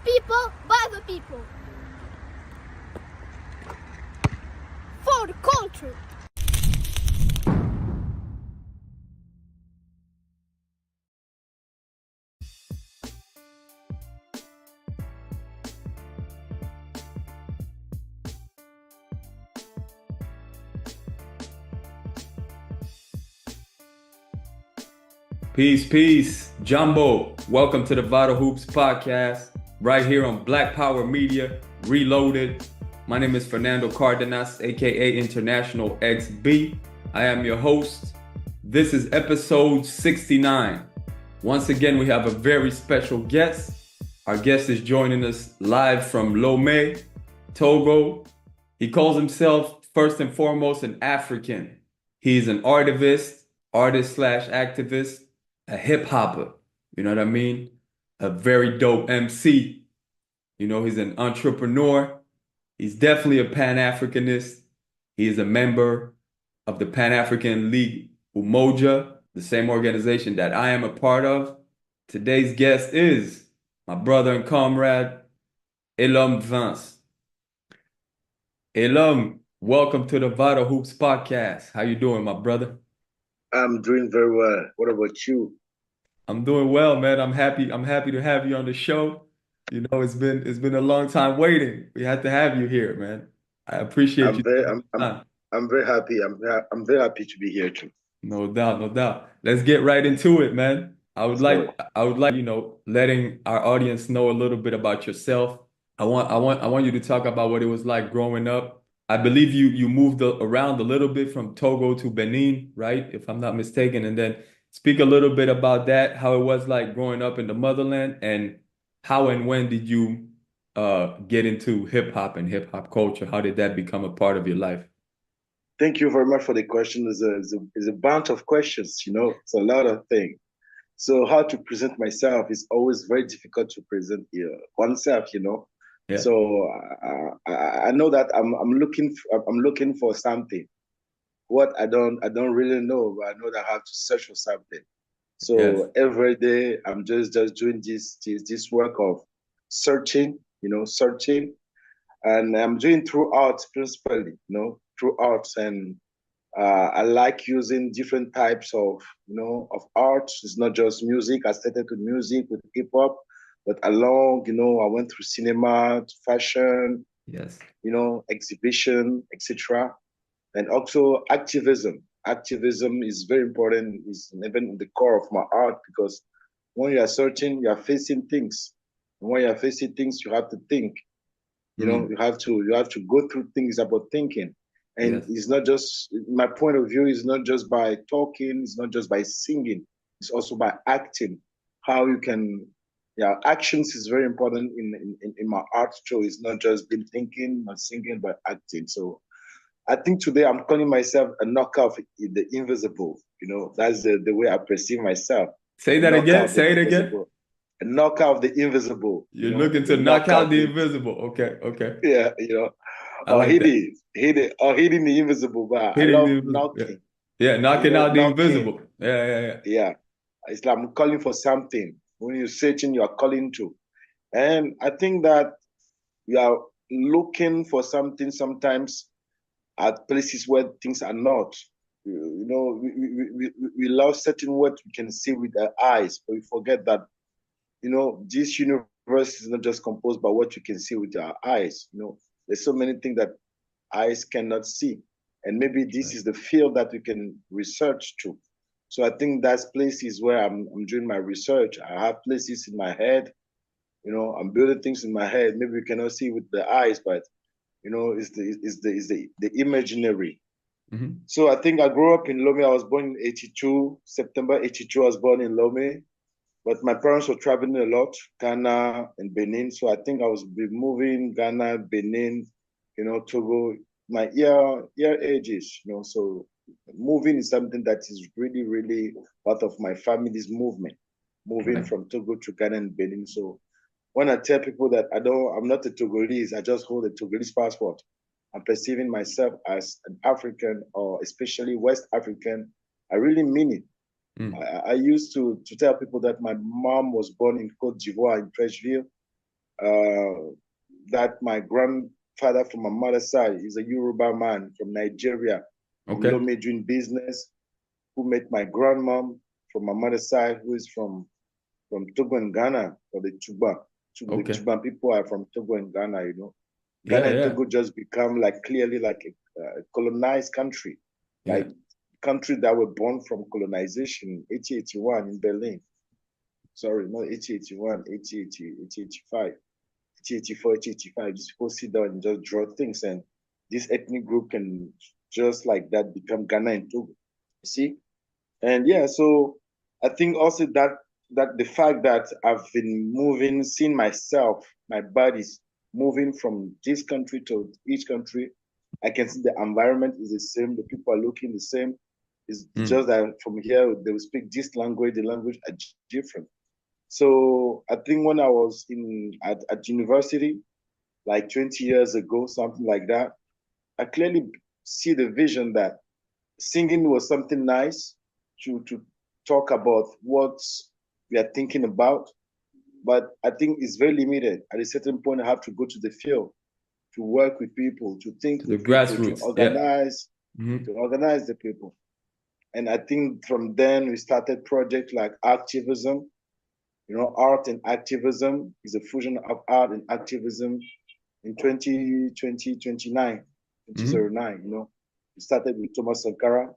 people, by the people. For the culture. Peace, Jumbo. Welcome to the VITAL HOOPS Podcast, right here on Black Power Media, Reloaded. My name is Fernando Cardenas, aka International XB. I am your host. This is episode 69. Once again, we have a very special guest. Our guest is joining us live from Lomé, Togo. He calls himself, first and foremost, an African. He's an artist/activist, a hip hopper, you know what I mean? A very dope MC. You know, he's an entrepreneur. He's definitely a Pan-Africanist. He is a member of the Pan-African League UMOJA, the same organization that I am a part of. Today's guest is my brother and comrade, Elom 20ce. Elom, welcome to the VITAL HOOPS Podcast. How you doing, my brother? I'm doing very well. What about you? I'm doing well, man. I'm happy to have you on the show. You know, it's been a long time waiting. We had to have you here, man. I appreciate you. I'm very happy. I'm very happy to be here too. No doubt, no doubt. Let's get right into it, man. I would like, you know, letting our audience know a little bit about yourself. I want you to talk about what it was like growing up. I believe you moved around a little bit from Togo to Benin, right? If I'm not mistaken, and then speak a little bit about that, how it was like growing up in the motherland, and how and when did you get into hip hop and hip hop culture? How did that become a part of your life? Thank you very much for the question. It's a bunch of questions, you know, it's a lot of things. So how to present myself is always very difficult to present oneself, you know. Yeah. So I know that I'm looking for something. What I don't really know, but I know that I have to search for something. So Yes. every day I'm just doing this work of searching, and I'm doing through art principally, through arts, and I like using different types of art. It's not just music. I started with music, with hip hop, but along, I went through cinema, fashion, yes, exhibition, etc. And also activism. Activism is very important. It's even in the core of my art, because when you are searching, you are facing things. And when you are facing things, you have to think. You have to go through things about thinking. And yes, it's not just, my point of view is not just by talking, it's not just by singing, it's also by acting. How you can, actions is very important in my art show. It's not just been thinking, not singing, but acting. So I think today I'm calling myself a knocker of the invisible. That's the way I perceive myself. Say that again. Say it again. A knocker of the invisible. You're looking to knock out the invisible. Okay. Yeah, or hidden the invisible. But I love knocking. Yeah, knocking out the invisible. Yeah. It's like I'm calling for something. When you're searching, you are calling to. And I think that you are looking for something sometimes at places where things are not. We love certain what we can see with our eyes, but we forget that, this universe is not just composed by what you can see with our eyes. There's so many things that eyes cannot see. And maybe this is the field that we can research to. So I think that's places where I'm doing my research. I have places in my head, I'm building things in my head. Maybe we cannot see with the eyes, but it's the imaginary. Mm-hmm. So I think I grew up in Lomé. I was born in 82, September 82, I was born in Lomé. But my parents were traveling a lot, Ghana and Benin. So I think I was moving Ghana, Benin, Togo, my year ages, So moving is something that is really, really part of my family's movement, moving from Togo to Ghana and Benin. So when I tell people that I'm not a Togolese, I just hold a Togolese passport. I'm perceiving myself as an African, or especially West African. I really mean it. I used to tell people that my mom was born in Côte d'Ivoire, in Trècheville, that my grandfather from my mother's side is a Yoruba man from Nigeria, Okay. Lome doing business, who met my grandmom from my mother's side, who is from Togo and Ghana, or the Tuba. Okay. The Tuban people are from Togo and Ghana, you know. Yeah, Ghana and yeah. Togo just become like clearly like a colonized country, Yeah. like country that were born from colonization, 1881 in Berlin. Sorry, not 1881, 1885, 1884, 1885. These people sit down and just draw things, and this ethnic group can just like that become Ghana and Togo. See? And yeah, so I think also that the fact that I've been moving, seeing myself, my body's moving from this country to each country, I can see the environment is the same, the people are looking the same. It's just that from here they will speak this language, the language are different. So I think when I was at university, like 20 years ago, something like that, I clearly see the vision that singing was something nice to talk about what we are thinking about, but I think it's very limited. At a certain point, I have to go to the field to work with people, to think The with people, grassroots. to organize, Yeah. to organize the people. And I think from then we started projects like activism. You know, art and activism is a fusion of art and activism in 2009, you know. We started with Thomas Sankara,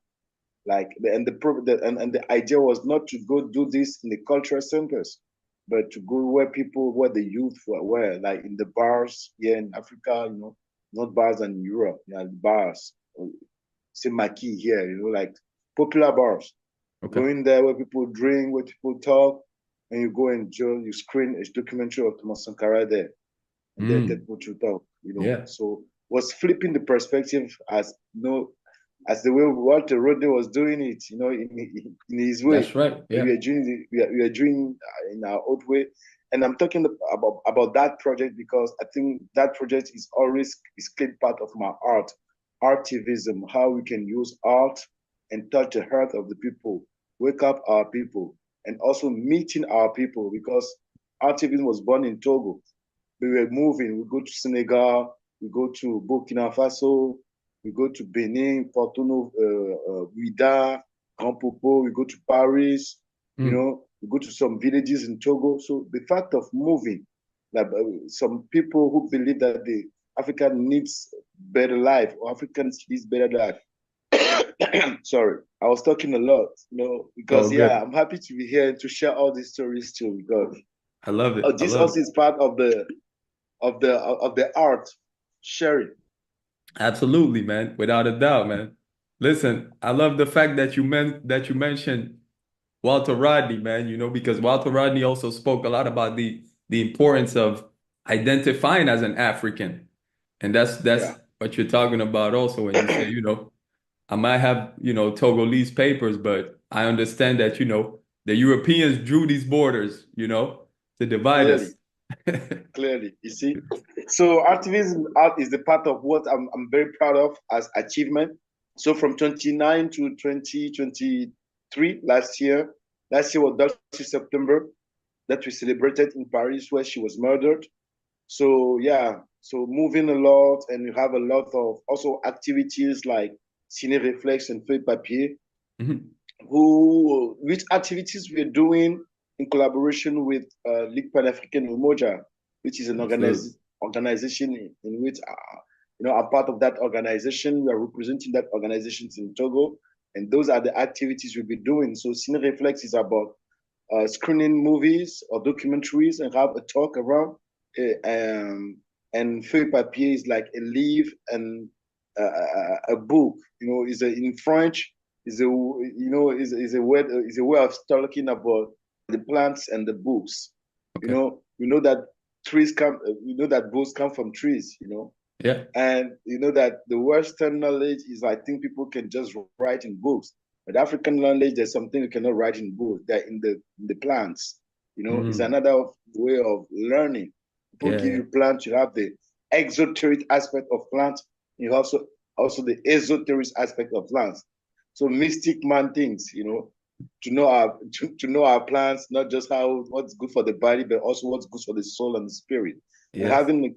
and the idea was not to go do this in the cultural centers, but to go where the youth were, like in the bars here in Africa, you know, not bars in Europe, you know, bars, Semaki here, you know, like popular bars. Okay. Going there where people drink, where people talk, and you go and you screen a documentary of Thomas Sankara there, and then get people to talk, you know. Yeah. So was flipping the perspective as as the way Walter Rodney was doing it, you know, in his way. That's right. Yeah. We are doing in our own way. And I'm talking about that project because I think that project is always clear part of my artivism, how we can use art and touch the heart of the people, wake up our people, and also meeting our people, because artivism was born in Togo. We were moving, we go to Senegal, we go to Burkina Faso, we go to Benin, Porto, Ouida, Grand Popo, we go to Paris, you know, we go to some villages in Togo. So the fact of moving, like some people who believe that the African needs better life, or Africans needs better life. Sorry, I was talking a lot, you know, because I'm happy to be here and to share all these stories too, because I love it. This also is part of the art sharing. Absolutely, man. Without a doubt, man. Listen, I love the fact that you mentioned Walter Rodney, man, you know, because Walter Rodney also spoke a lot about the importance of identifying as an African. And that's what you're talking about also when you say, you know, I might have, you know, Togolese papers, but I understand that, you know, the Europeans drew these borders, you know, to divide us. Clearly, you see. So activism art is the part of what I'm very proud of as achievement. So from 29 to 2023, last year was 30 September, that we celebrated in Paris where she was murdered. So so moving a lot, and we have a lot of also activities like Ciné Reflex and Feuille Papier, which activities we're doing in collaboration with Ligue Panafrican UMOJA, which is an organization in which, you know, I'm part of that organization. We are representing that organization in Togo, and those are the activities we'll be doing. So Ciné Reflex is about screening movies or documentaries and have a talk around. And Feuille Papier is like a leaf and a book. You know, in French is a way of talking about the plants and the books. Okay. You know that trees come. You know that books come from trees. You know. Yeah. And you know that the Western knowledge is, I think people can just write in books, but African knowledge, there's something you cannot write in books. They're in the plants. You know, it's another way of learning. People give you plants. You have the exoteric aspect of plants. You also the esoteric aspect of plants. So mystic man things, you know. to know our plans, not just what's good for the body, but also what's good for the soul and the spirit. And Yes. having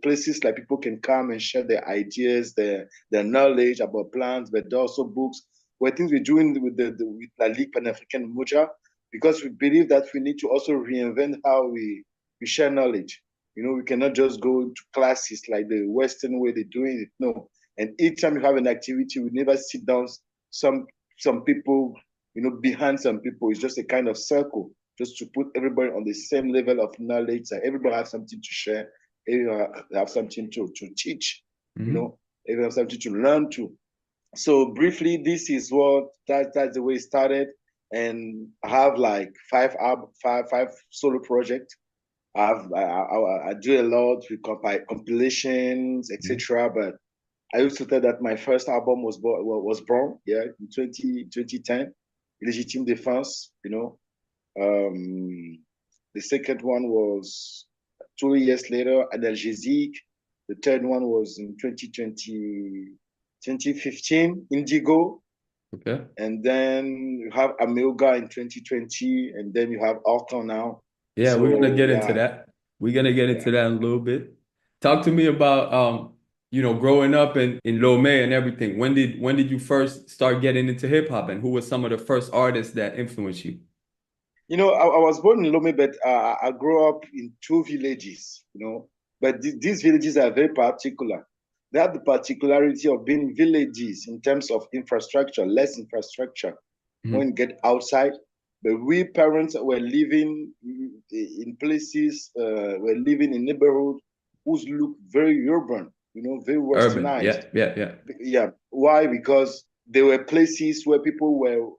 places like people can come and share their ideas, their knowledge about plants, but there are also books. Where things we're doing with with La Ligue Panafrican UMOJA, because we believe that we need to also reinvent how we share knowledge. You know, we cannot just go to classes like the Western way they're doing it. No. And each time you have an activity, we never sit down some people, you know, behind some people. It's just a kind of circle, just to put everybody on the same level of knowledge. That everybody has something to share, everybody have something to teach, you know, everybody have something to learn to. So briefly, this is that's the way it started. And I have like five solo projects. I do a lot with compilations, etc. But I used to tell that my first album was born, yeah, in 2010, Légitime Défense, you know. The second one was 2 years later, Analgésique. The third one was in 2015, Indigo. Okay. And then you have Amelga in 2020, and then you have Alton now. Yeah, So, we're gonna get into that. We're gonna get into that in a little bit. Talk to me about you know, growing up in Lomé and everything. When did you first start getting into hip hop, and who were some of the first artists that influenced you? You know, I was born in Lomé, but I grew up in two villages, you know. But these villages are very particular. They have the particularity of being villages in terms of infrastructure, less infrastructure when you get outside. But we parents were living in places, were living in neighborhoods whose look very urban, you know, very Urban. westernized. Yeah. Why? Because there were places where people were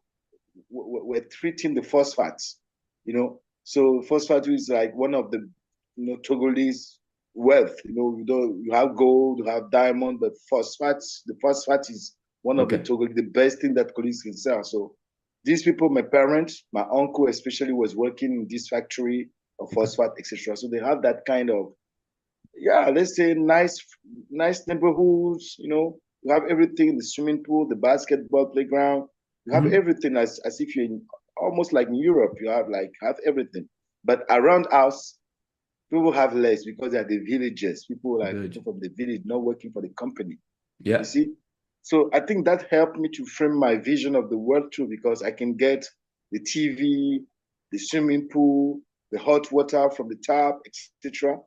treating the phosphates, you know. So phosphate is like one of the, you know, Togolese wealth. You know, you have gold, you have diamond, but the phosphate is one of the best thing that Congolese can sell. So these people, my parents, my uncle especially, was working in this factory of phosphate, etc. So they have that kind of, yeah, let's say nice neighborhoods. You know, you have everything: the swimming pool, the basketball playground. You have everything as if you're almost like in Europe. You have everything. But around us, people have less because they are the villagers. People from the village, not working for the company. Yeah. You see? So I think that helped me to frame my vision of the world too, because I can get the TV, the swimming pool, the hot water from the tap, etc.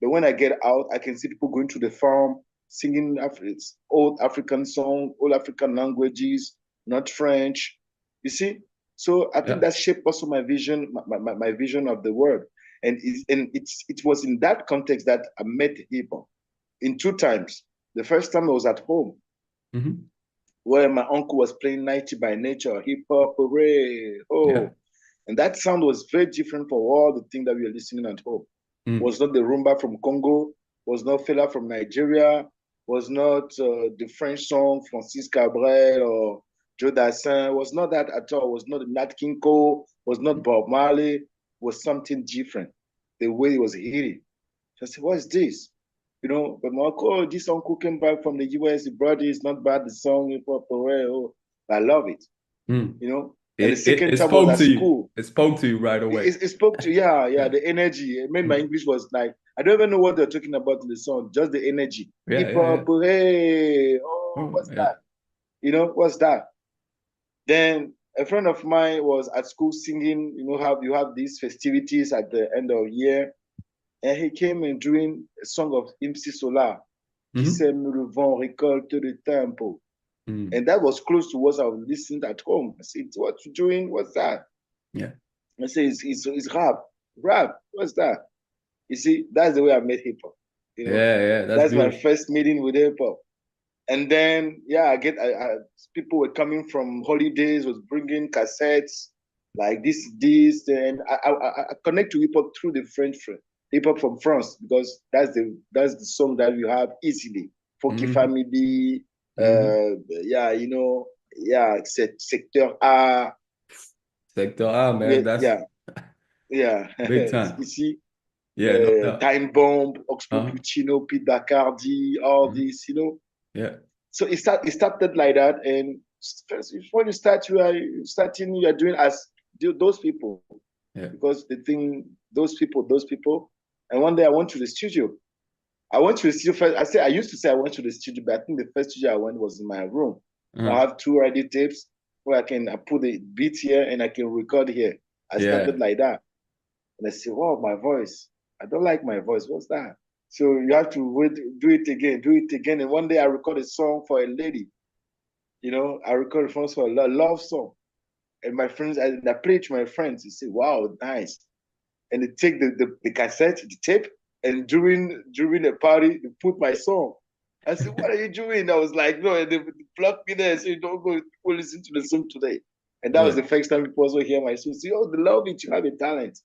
But when I get out, I can see people going to the farm, singing old African songs, old African languages, not French. You see? So I think that shaped also my vision, my vision of the world. And it was in that context that I met hip hop in two times. The first time I was at home, where my uncle was playing 90 by Nature, hip hop, hooray, and that sound was very different from all the things that we were listening at home. Was not the rumba from Congo, was not Fela from Nigeria, was not the French song Francis Cabrel or Joe Dassin, was not that at all. Was not Nat King Cole, was not Bob Marley, was something different. The way he was hitting. So I said, what is this? You know, but my uncle, this uncle came back from the US, he brought it, it's not bad, the song, hip hop, I love it. You know? And the second time was at school. It spoke to you right away. It spoke to, the energy. It made my English was like, I don't even know what they're talking about in the song, just the energy. Hip hop, hooray, what's that? You know, what's that? Then a friend of mine was at school singing, you know, you have these festivities at the end of the year. And he came and doing a song of MC Solar. Qui sème le vent récolte le tempo. And that was close to what I was listening at home. I said, what you doing? What's that? Yeah. I said, it's rap. Rap, what's that? You see, that's the way I met hip hop. You know? Yeah, that's my first meeting with hip hop. And then, people were coming from holidays, was bringing cassettes, like this, and I connect to hip hop through the French hip hop from France, because that's the song that we have easily. Funky Family, Secteur A. Sector A, man. Big time. You see? Yeah, no doubt. Time Bomb, Oxmo Puccino, Pete Bacardi, all this, you know? Yeah. So it started like that. And first when you start, you are doing as those people. Yeah. Because the thing, those people. And one day I went to the studio. I went to the studio first. I used to say I went to the studio, but I think the first studio I went was in my room. I have 2 ready tapes where I put the beat here and I can record here. I started like that. And I said, wow, my voice. I don't like my voice. What's that? So you have to wait, do it again. And one day I recorded a song for a lady. I recorded a song for a love song. And my friends, I played to my friends. They say, wow, nice. And they take the cassette, the tape, and during the party, they put my song. I said, what are you doing? I was like, no, and they blocked me there and said, don't go listen to the song today. And that was the first time people also hear my song. Say, oh, they love it, you have a talent.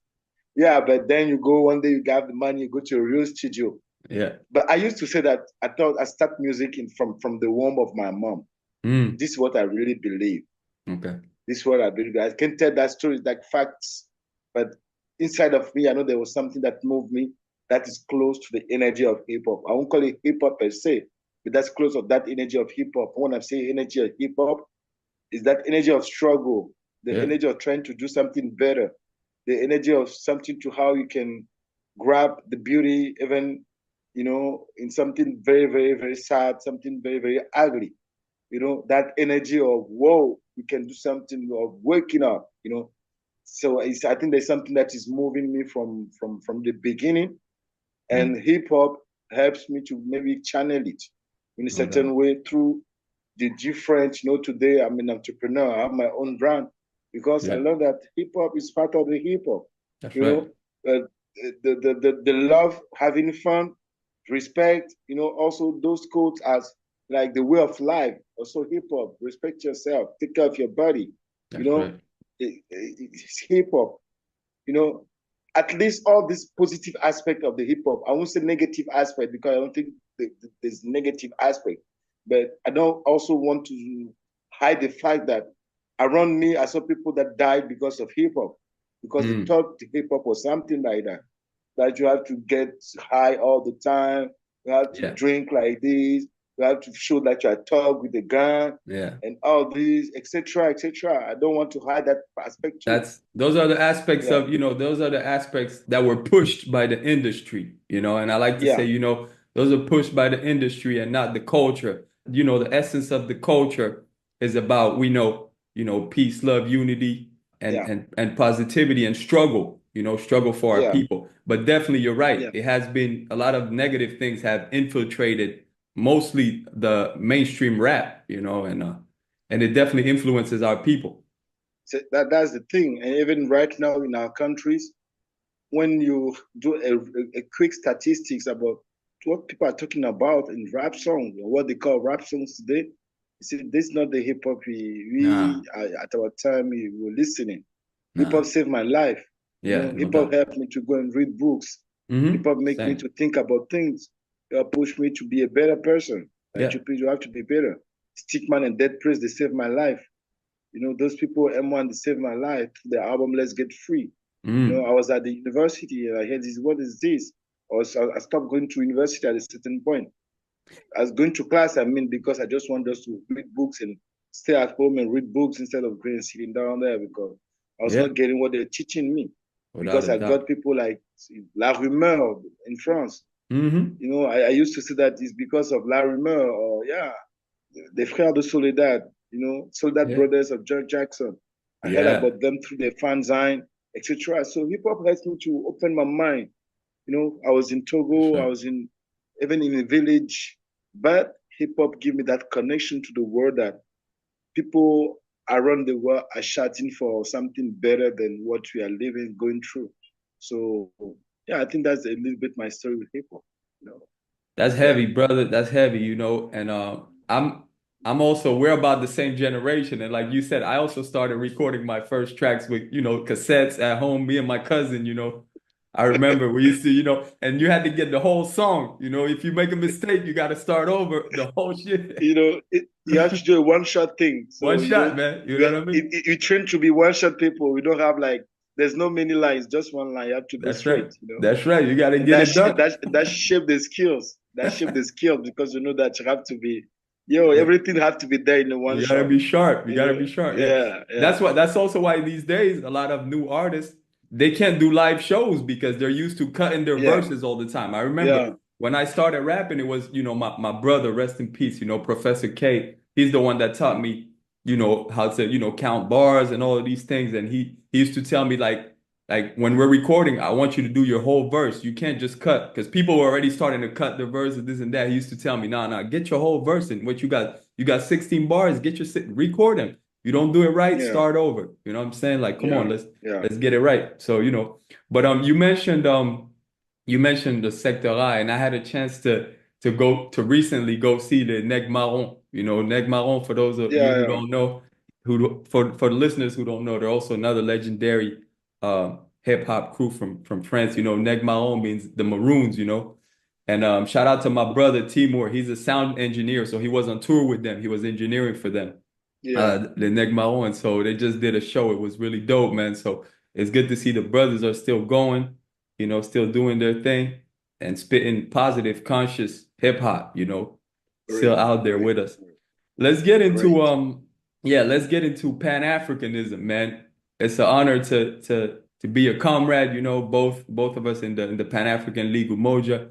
Yeah, but then you go one day, you got the money, you go to a real studio. Yeah. But I used to say that I thought I start music from the womb of my mom. This is what I really believe. Okay. This is what I believe. I can tell that story like facts, but inside of me, I know there was something that moved me that is close to the energy of hip hop. I won't call it hip hop per se, but that's close to that energy of hip hop. When I say energy of hip hop, is that energy of struggle, the energy of trying to do something better, the energy of something to how you can grab the beauty, even, in something very, very, very sad, something very, very ugly. That energy of, whoa, we can do something, of waking up, So I think there's something that is moving me from the beginning. And hip hop helps me to maybe channel it in a certain way through the different, today I'm an entrepreneur, I have my own brand because I love that hip hop is part of the hip hop. That's right. The love, having fun, respect, also those codes as like the way of life. Also hip hop, respect yourself, take care of your body. That's right. It's hip hop. At least all this positive aspect of the hip hop. I won't say negative aspect because I don't think there's negative aspect. But I don't also want to hide the fact that around me I saw people that died because of hip hop, because they thought hip hop was something like that you have to get high all the time, you have to drink like this, you have to show that you're tough with a gun, and all these, etc., etc. I don't want to hide that aspect too. Those are the aspects of, those are the aspects that were pushed by the industry, and I like to say, those are pushed by the industry and not the culture. The essence of the culture is about, peace, love, unity, and positivity and struggle, struggle for our people. But definitely you're right. It has been a lot of negative things have infiltrated mostly the mainstream rap, and it definitely influences our people. So that's the thing. And even right now in our countries, when you do a quick statistics about what people are talking about in rap songs, or what they call rap songs today, you see, this is not the hip hop at our time we were listening. Hip hop saved my life. Hip hop helped me to go and read books. Hip hop make me to think about things. Push me to be a better person. You have to be better. Stickman and Dead Press, they saved my life. Those people, M1, they saved my life. The album Let's Get Free. I was at the university and I heard this, what is this? I stopped going to university at a certain point. I was going to class, because I just wanted us to read books and stay at home and read books instead of going and sitting down there, because I was not getting what they're teaching me. Because I got people like La Rumeur in France. I used to say that it's because of La Rumeur or the Frères de Soledad, Soledad Brothers of George Jackson. I heard about them through their fanzine, etc. So hip hop helped me to open my mind. I was in Togo, I was even in a village, but hip hop gave me that connection to the world that people around the world are shouting for something better than what we are living, going through. So I think that's a little bit my story with hip hop. That's heavy, brother. That's heavy, and I'm also, we're about the same generation. And like you said, I also started recording my first tracks with, cassettes at home, me and my cousin, I remember we used to, and you had to get the whole song, if you make a mistake, you got to start over the whole shit. You have to do a one-shot thing. So, one shot, man. You know what I mean? We train to be one-shot people. We don't have there's no many lines, just one line. You have to go straight. Right. That's right. You got to get it done. That shape the skills. That shape the skills, because that you have to be Yo, everything had to be there in the one You gotta shot. be sharp. You gotta Yeah, be sharp. Yeah. yeah, yeah. That's also why these days a lot of new artists they can't do live shows because they're used to cutting their Yeah, verses all the time. I remember yeah. when I started rapping, it was, my brother, rest in peace, Professor K. He's the one that taught me, how to, count bars and all of these things. And he used to tell me like when we're recording, I want you to do your whole verse. You can't just cut because people were already starting to cut their verses, this and that. He used to tell me, nah, get your whole verse in. What you got 16 bars, record them. You don't do it right, Yeah, start over. You know what I'm saying? Like, come on, yeah, let's yeah, let's get it right. So, but you mentioned the sectora, and I had a chance to recently go see the Neg Marron. Neg Marron, for those of you yeah, who yeah. don't know, for the listeners who don't know, they're also another legendary hip hop crew from France. Neg Marron means the Maroons. And shout out to my brother Timur. He's a sound engineer, so he was on tour with them. He was engineering for them, Yeah. the Neg Marron. And so they just did a show. It was really dope, man. So it's good to see the brothers are still going, still doing their thing and spitting positive, conscious hip hop, still Great, out there great, with us. Let's get into great. let's get into Pan-Africanism, man. It's an honor to be a comrade, both of us in the Pan-African League UMOJA.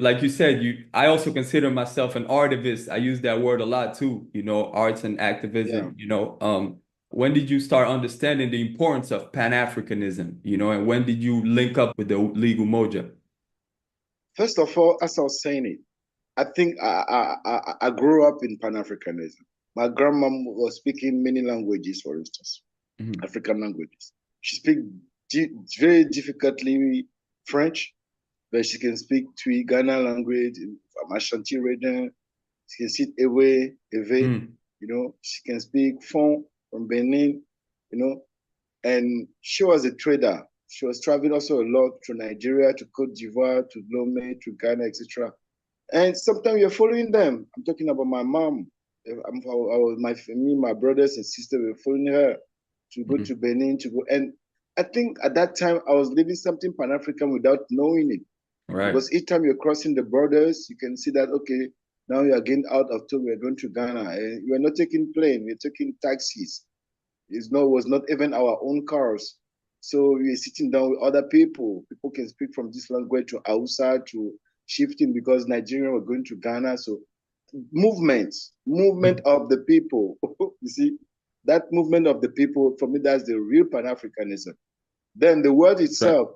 Like you said, I also consider myself an artivist. I use that word a lot too, arts and Yeah. activism, when did you start understanding the importance of Pan-Africanism, and when did you link up with the League UMOJA? First of all, as I was saying it, I think I grew up in Pan-Africanism. My grandma was speaking many languages, for instance, Mhm. African languages. She speaks very difficultly French, but she can speak Twi Ghana language from Ashanti region. She can speak Ewe, Mm. She can speak Fon from Benin, you know. And she was a trader. She was traveling also a lot to Nigeria, to Cote d'Ivoire, to Lomé, to Ghana, etc. And sometimes you're following them. I'm talking about my mom. My brothers and sisters were following her to go Mhm. to Benin, to go. And I think at that time I was living something Pan-African without knowing it. Right. Because each time you're crossing the borders, you can see that, okay, now you're getting out of Togo, we're going to Ghana. And we're not taking plane, we're taking taxis. It was not even our own cars. So we're sitting down with other people. People can speak from this language to Hausa, to shifting because Nigeria were going to Ghana. So movement Mhm. of the people. You see, that movement of the people, for me, that's the real Pan-Africanism. Then the word Right. itself,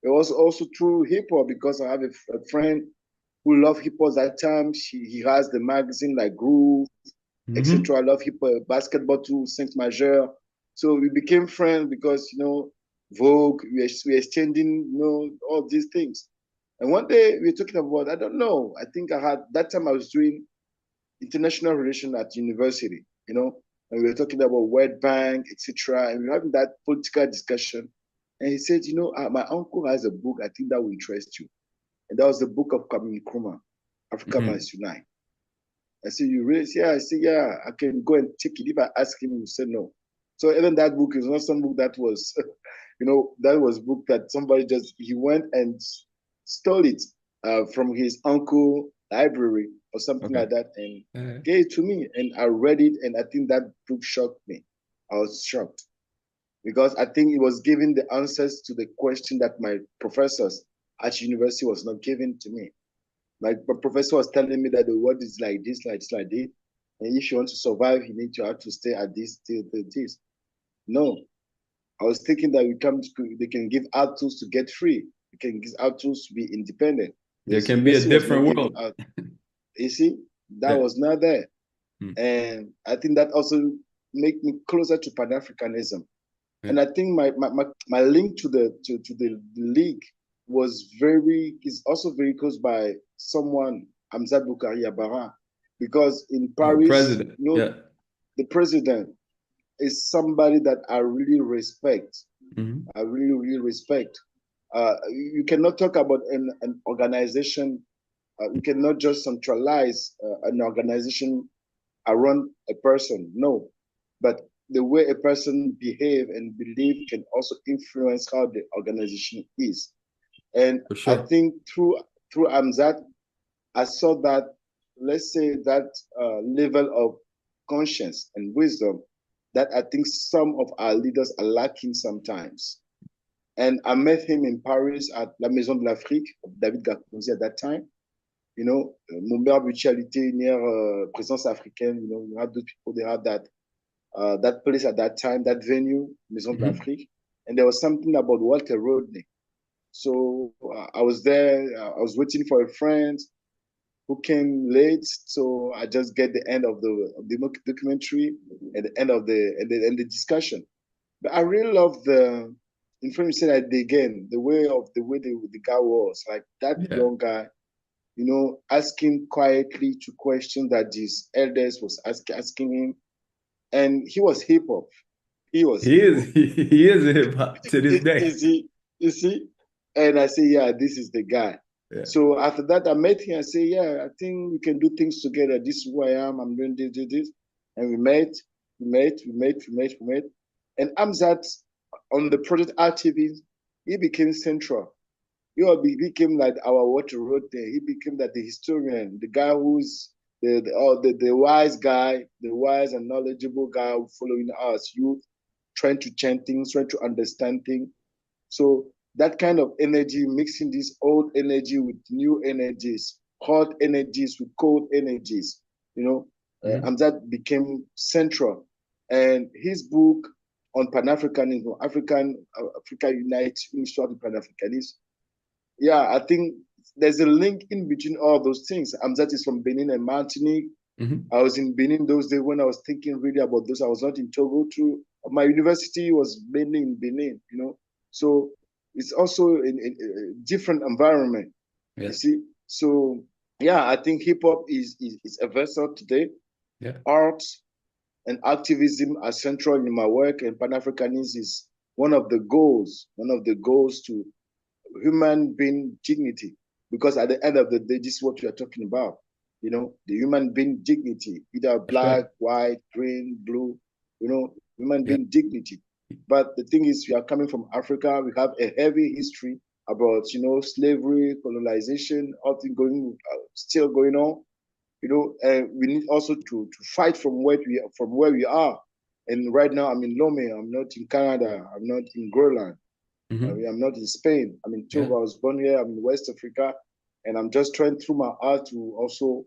it was also through hip hop because I have a friend who loved hip hop at that time. He has the magazine like Groove, Mhm. etc. I love hip hop, basketball too, Saint Major. So we became friends because Vogue. We exchanging all these things. And one day we were talking about, I don't know. I think that time I was doing international relations at university. And we were talking about World Bank, etc. And we were having that political discussion. And he said, my uncle has a book. I think that will interest you. And that was the book of Kwame Nkrumah, Africa Mhm. Must Unite. I said, you really? Yeah, I said, yeah, I can go and take it. If I ask him, he said no. So even that book is not some book that was, that was book that somebody he went and stole it from his uncle library or something Okay. like that and gave it to me. And I read it and I think that book shocked me. I was shocked because I think it was giving the answers to the question that my professors at university was not giving to me. My professor was telling me that the world is like this, like this, like this. And if you want to survive, you need to have to stay at this, till this. No. I was thinking that they can give out tools to get free. They can give out tools to be independent. There This can be a university was not different giving world. out. You see, that Yeah. was not there. Mm. And I think that also made me closer to Pan-Africanism. Yeah. And I think my link to the league is also very close by someone, Amzat Boukari-Yabara, because in Paris, President. Yeah. the president is somebody that I really respect. Mhm. I really, really respect. You cannot talk about an organization. You cannot just centralize an organization around a person. No, but the way a person behave and believe can also influence how the organization is. And For I sure. think through Amzat, I saw that let's say, that level of conscience and wisdom that I think some of our leaders are lacking sometimes. And I met him in Paris at La Maison de l'Afrique, David Gakonzi at that time. You know, Montbert Mutualité near Présence Africaine. You know, we had those people, they had that place at that time, that venue, Maison de l'Afrique. And there was something about Walter Rodney. So I was there, I was waiting for a friend who came late. So I just get the end of the documentary and the end of the discussion. But I really love the, in front you said that again, the way the guy was, like that young guy, you know, asking quietly to questions that his elders was asking him. And he was hip hop. He is a hip hop to this day. You see? And I say, yeah, this is the guy. Yeah. So after that, I met him. I say, yeah, I think we can do things together. This is who I am. I'm doing this. And we met. And Amzat, on the project Artivist, he became central. He became like our water road there. He became like the historian, the guy who's the wise guy, the wise and knowledgeable guy following us youth, trying to change things, trying to understand things. So that kind of energy, mixing this old energy with new energies, hot energies with cold energies, you know, and that became central. And his book on Panafricanism, Africa Unites, Ministry of Panafricanism. Yeah, I think there's a link in between all those things. Amzat is from Benin and Martinique. I was in Benin those days when I was thinking really about those. I was not in Togo too. My university was mainly in Benin, you know. So it's also in a different environment, you see. So yeah, I think hip hop is a vessel today. Yeah. Art and activism are central in my work, and Pan-Africanism is one of the goals to human being dignity. Because at the end of the day, this is what we are talking about. You know, the human being dignity, either black, white, green, blue, you know, human being dignity. But the thing is, we are coming from Africa. We have a heavy history about, you know, slavery, colonization, all things still going on. You know, and we need also to fight from where we are. And right now, I'm in Lomé. I'm not in Canada. I'm not in Groenland. I'm not in Spain. I'm in Togo. I was born here. I'm in West Africa, and I'm just trying through my art to also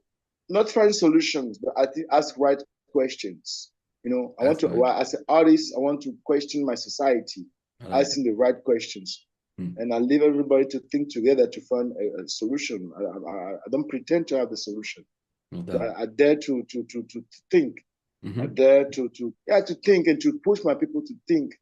not find solutions, but I think ask right questions. You know, I want to, as an artist, I want to question my society, asking the right questions, and I leave everybody to think together to find a solution. I don't pretend to have the solution. I dare to think. I dare to think and to push my people to think.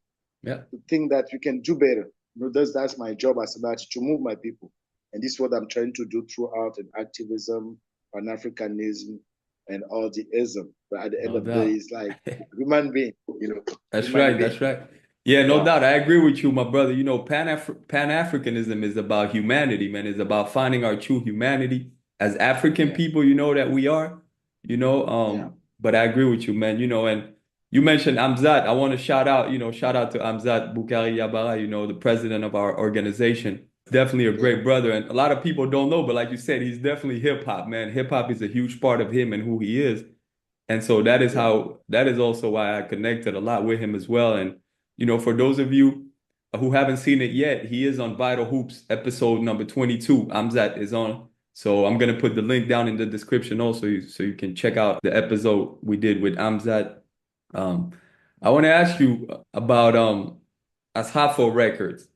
To think that we can do better. You know, that's my job as an artist, to move my people. And this is what I'm trying to do throughout an activism, Pan-Africanism, and all the ism. But at the end of the day, it's like human being, you know. That's right. Yeah, no doubt. I agree with you, my brother. You know, Pan-Africanism is about humanity, man. It's about finding our true humanity as African people, you know, that we are, you know. But I agree with you, man, you know, and you mentioned Amzat. I want to shout out to Amzat Boukari-Yabara, you know, the president of our organization. Definitely a great brother. And a lot of people don't know, but like you said, he's definitely hip hop, man. Hip hop is a huge part of him and who he is. And so that is also why I connected a lot with him as well. And, you know, for those of you who haven't seen it yet, he is on Vital Hoops, episode number 22. Amzat is on. So I'm going to put the link down in the description also so you can check out the episode we did with Amzat. I want to ask you about Asrafo Records.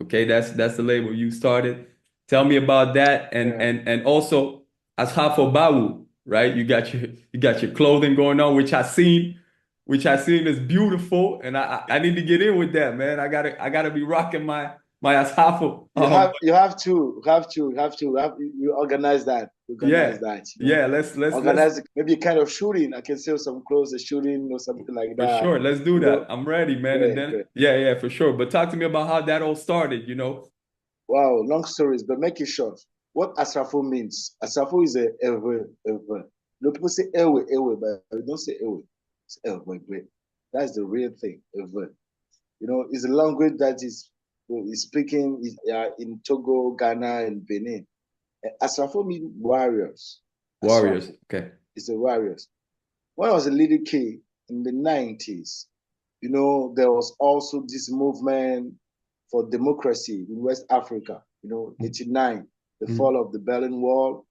Okay, that's the label you started. Tell me about that, and also Asrafo Bawu, right? You got your clothing going on, which I seen is beautiful, and I need to get in with that, man. I gotta be rocking my Asrafo. You have to organize that. That. You know? Let's organize maybe a kind of shooting. I can sell some clothes, a shooting or something like that. For sure, let's do that. I'm ready, man. And then for sure. But talk to me about how that all started. You know. Wow, long stories, but make it short. What Asrafo means? Asrafo is a ewe. No, people say ewe, but we don't say ewe. It's ewe. That's the real thing. Ewe. You know, it's a language that is speaking in Togo, Ghana, and Benin. Asrafo means warriors. Warriors. Asrafo. Okay. It's the Warriors. When I was a little kid in the 90s, there was also this movement for democracy in West Africa, 89, the fall of the Berlin Wall,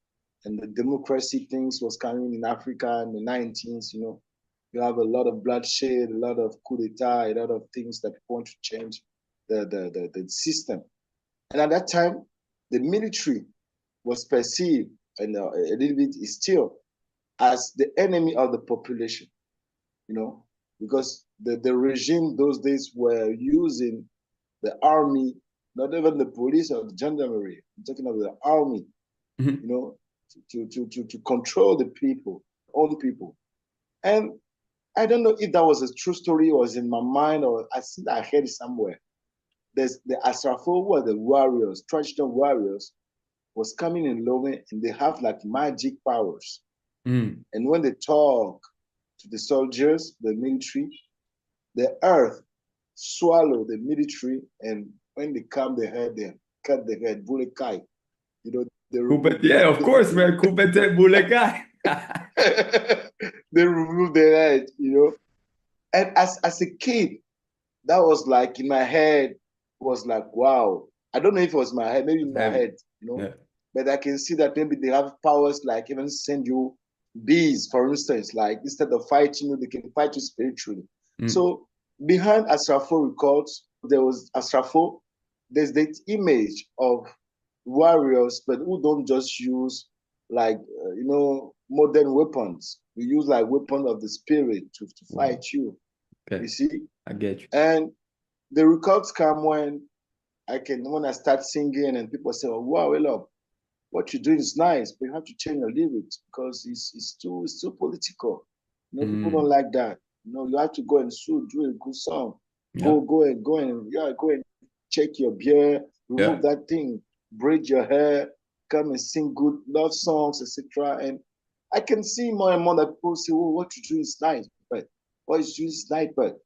and the democracy things was coming in Africa in the 19s, you have a lot of bloodshed, a lot of coup d'etat, a lot of things that want to change the system. And at that time, the military was perceived, and a little bit is still, as the enemy of the population, because the regime those days were using the army, not even the police or the gendarmerie. I'm talking about the army, to control the people, own people. And I don't know if that was a true story or was in my mind, or I think I heard it somewhere. There's the Asrafo, who are the warriors, traditional warriors, was coming in Lome, and they have like magic powers. And when they talk to the soldiers, the military, the earth swallow the military, and when they come, they cut the head, Bulekai. Of course, man. Kupete Bulekai. They remove their head, And as a kid, that was like in my head, was like, wow. I don't know if it was my head, maybe in my head, Yeah. But I can see that maybe they have powers like even send you bees, for instance, like instead of fighting you, they can fight you spiritually. So behind Asrafo records, there was Asrafo. There's that image of warriors, but who don't just use like modern weapons. We use like weapons of the spirit to fight you. Okay. You see? I get you. And the records come when I start singing and people say, oh, wow, Elom, what you're doing is nice, but you have to change your lyrics because it's too political. People don't like that. You have to go and do a good song. Yeah. Go and check your beer, remove that thing, braid your hair, come and sing good love songs, etc. And I can see more and more that people say, "Oh, what you do is nice, but what you do is nice." But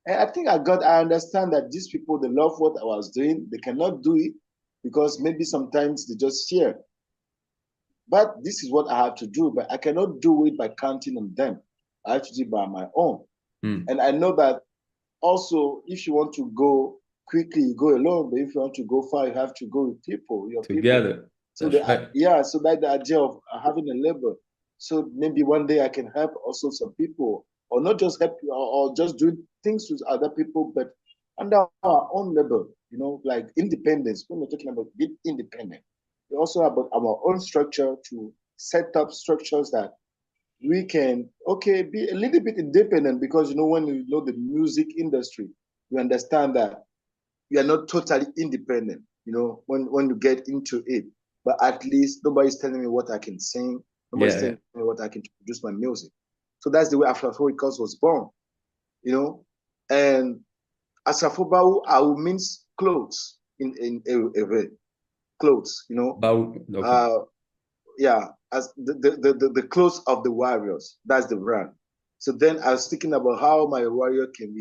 and I think I understand that these people, they love what I was doing. They cannot do it because maybe sometimes they just fear. But this is what I have to do. But I cannot do it by counting on them. I have to do it by my own. And I know that also, if you want to go quickly, you go alone. But if you want to go far, you have to go with people, your together. people. So That's so the idea of having a label. So maybe one day I can help also some people, or not just help you, or just do things with other people, but under our own label, like independence. When we're talking about being independent, we also about our own structure to set up structures that we can, be a little bit independent, because, when you know the music industry, you understand that you are not totally independent, when you get into it. But at least nobody's telling me what I can sing. Nobody's telling me what I can produce my music. So that's the way Asrafo Records was born, And Asrafo Bawu means clothes in a way. Clothes, as the clothes of the warriors. That's the brand. So then I was thinking about how my warrior can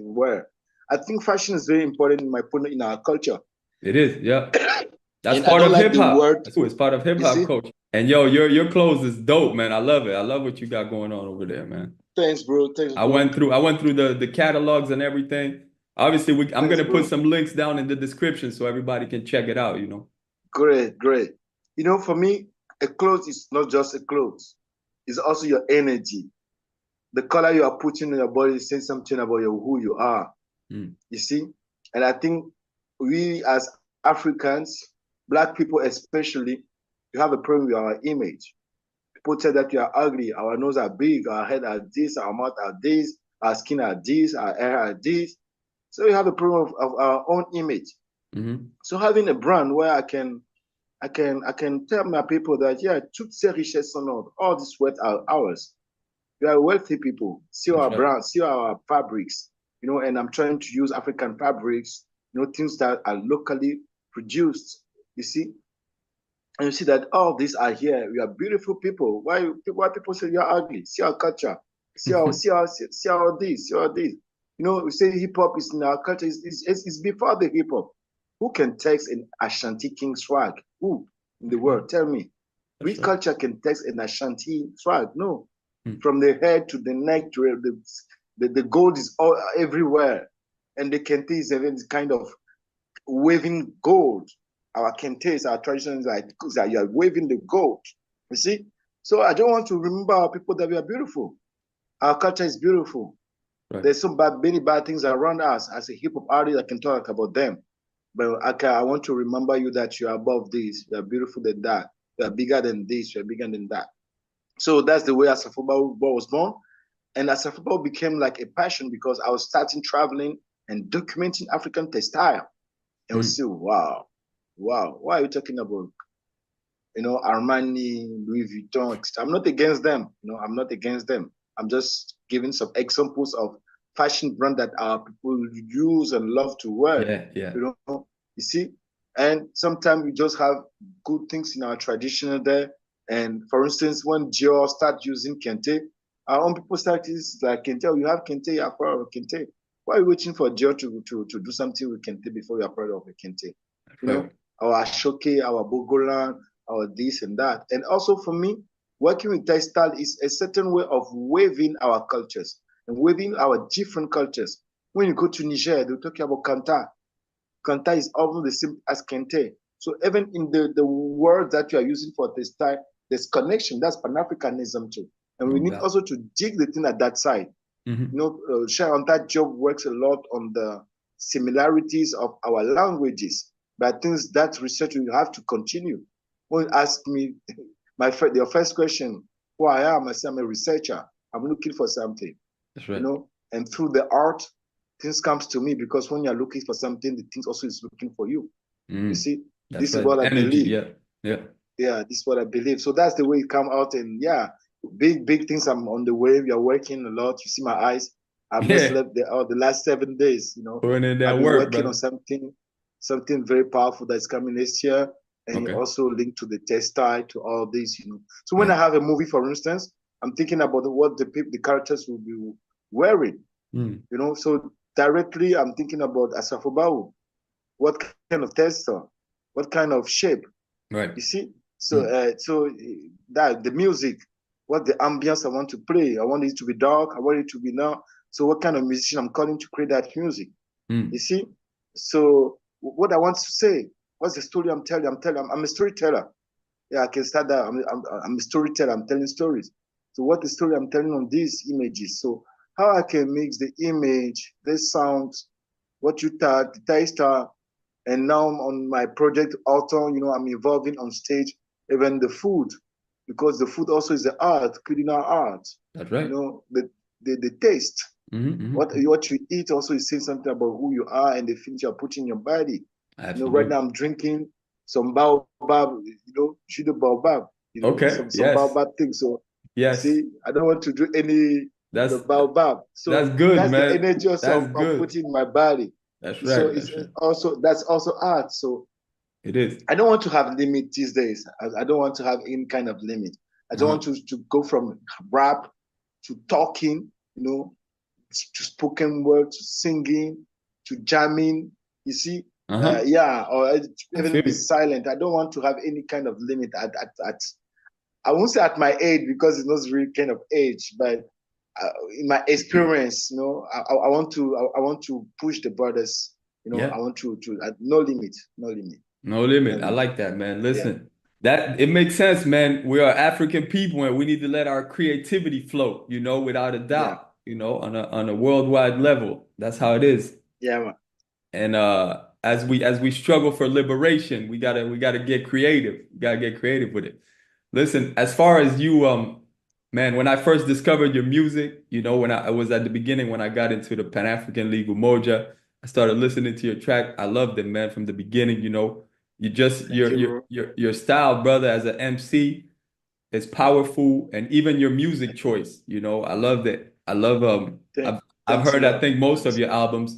wear. I think fashion is very important in our culture. It is, yeah. That's part of hip hop. It's part of hip hop culture. And your clothes is dope, man. I love it. I love what you got going on over there, man. Thanks, bro. I went through the catalogs and everything. Obviously, I'm gonna put some links down in the description so everybody can check it out. Great. For me, a clothes is not just a clothes. It's also your energy. The color you are putting in your body says something about who you are. You see? And I think we as Africans, Black people especially, you have a problem with our image. People tell that you are ugly, our nose are big, our head are this, our mouth are this, our skin are this, our hair are this. So we have a problem of our own image. So having a brand where I can tell my people that, toutes ces richesses sont all these wealth are ours. We are wealthy people. See our brands, see our fabrics, and I'm trying to use African fabrics, things that are locally produced, you see. And you see that all these are here. We are beautiful people. Why people say you're ugly? See our culture. See our this. We say hip hop is in our culture. It's before the hip hop. Who can text an Ashanti King swag? Who in the world? Tell me. We right. culture can text an Ashanti swag. No, Mm. from the head to the neck to the gold is all everywhere, and the kente is even kind of waving gold. Our kentes, our traditions, like you are waving the gold. You see, so I don't want to remember our people that we are beautiful. Our culture is beautiful. Right. There's some many bad things around us. As a hip hop artist, I can talk about them, but I want to remember you that you are above this. You are beautiful than that. You are bigger than this. You are bigger than that. So that's the way Asrafo was born. And Asrafo became like a passion because I was starting traveling and documenting African textile. And we say, wow, what are you talking about? Armani, Louis Vuitton, etc. I'm not against them. I'm not against them. I'm just giving some examples of fashion brand that our people use and love to wear. Yeah. You see? And sometimes we just have good things in our traditional there. And for instance, when Dior start using kente, our own people start this like kente. Oh, you have kente, you are proud of kente. Why are you waiting for Dior to do something with kente before you are proud of a kente? Our Ashoke, our Bogolan, our this and that. And also for me, working with textile is a certain way of waving our cultures and waving our different cultures. When you go to Niger, they're talking about Kanta. Kanta is almost the same as Kente. So even in the word that you are using for textile, there's connection. That's Panafricanism too. And we need also to dig the thing at that side. Share on that job works a lot on the similarities of our languages. But I think that research will have to continue. When you ask me, your first question, who I am, I say I'm a researcher. I'm looking for something. That's right. And through the art, things comes to me because when you're looking for something, the things also is looking for you. You see, this is what I believe. Yeah, this is what I believe. So that's the way it come out. And yeah, big things. I'm on the way. We are working a lot. You see my eyes. I've not slept the last 7 days. Putting in that I've been work, working on something very powerful that's coming next year. And also linked to the textile, to all this, So when I have a movie, for instance, I'm thinking about what the characters will be wearing. So directly I'm thinking about Asrafo, what kind of textile, what kind of shape. Right. You see? So that the music, what the ambience I want to play. I want it to be dark, I want it to be now. So what kind of musician I'm calling to create that music. You see? So what I want to say, what's the story I'm telling? I'm a storyteller. Yeah, I can start that. I'm a storyteller. I'm telling stories. So what the story I'm telling on these images? So how I can mix the image, the sounds, what you thought, the textile, and now on my project Autumn, I'm involving on stage even the food, because the food also is the art, culinary art. That's right. The taste. What you eat also is saying something about who you are and the things you're putting in your body. Absolutely. Right now I'm drinking some baobab, sugar baobab, some baobab things. So see, I don't want to do any the baobab. So that's good, that's man. the energy also I'm putting in my body. That's right. So that's also art. So it is. I don't want to have limit these days. I don't want to have any kind of limit. I don't want to go from rap to talking, to spoken word, to singing, to jamming. You see, or even be silent. I don't want to have any kind of limit at I won't say at my age, because it's not really kind of age, but in my experience, I want to push the borders. I want to no limit. No limit. I like that, man. Listen, that it makes sense, man. We are African people, and we need to let our creativity flow, without a doubt. On a worldwide level. That's how it is. Yeah, man. And as we struggle for liberation, we gotta get creative. We gotta get creative with it. Listen, as far as you, man, when I first discovered your music, when I was at the beginning, when I got into the Pan-African League UMOJA, I started listening to your track. I loved it, man, from the beginning. Your style, brother, as an MC is powerful, and even your music choice. I love that. I love I've heard, I think, most of your albums.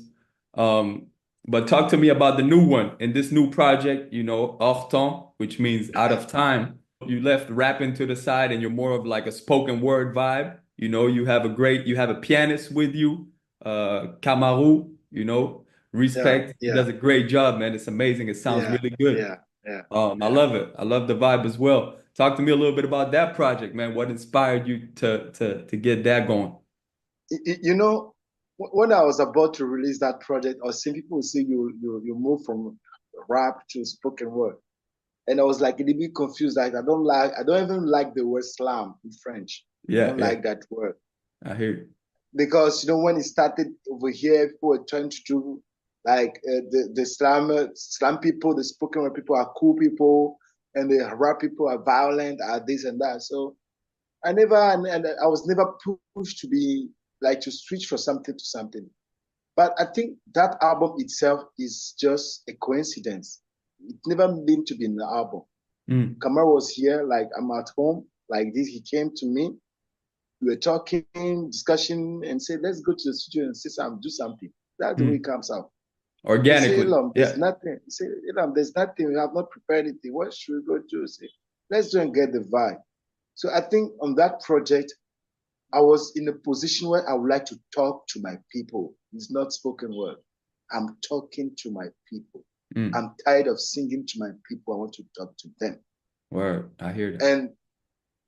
But talk to me about the new one and this new project, hors temps, which means out of time. You left rapping to the side and you're more of like a spoken word vibe. You have a pianist with you, Kamaru, respect. He does a great job, man. It's amazing. It sounds really good. Yeah. I love it. I love the vibe as well. Talk to me a little bit about that project, man. What inspired you to get that going? You know, when I was about to release that project, I was seeing people say you move from rap to spoken word. And I was like a little bit confused. Like I don't even like the word slam in French. I don't like that word. I hear you. Because when it started over here, people were trying to do like the slam people, the spoken word people are cool people, and the rap people are violent, are this and that. So I was never pushed to be like to switch from something to something. But I think that album itself is just a coincidence. It never meant to be in the album. Kamara was here, like I'm at home, like this. He came to me. We were talking, discussion, and said, let's go to the studio and do something. That's the way it comes out. Organically. Say, Elom, there's nothing. Say, Elom, there's nothing. We have not prepared anything. What should we go do? Say, let's do and get the vibe. So I think on that project, I was in a position where I would like to talk to my people. It's not spoken word. I'm talking to my people. I'm tired of singing to my people. I want to talk to them. Word, I hear that. And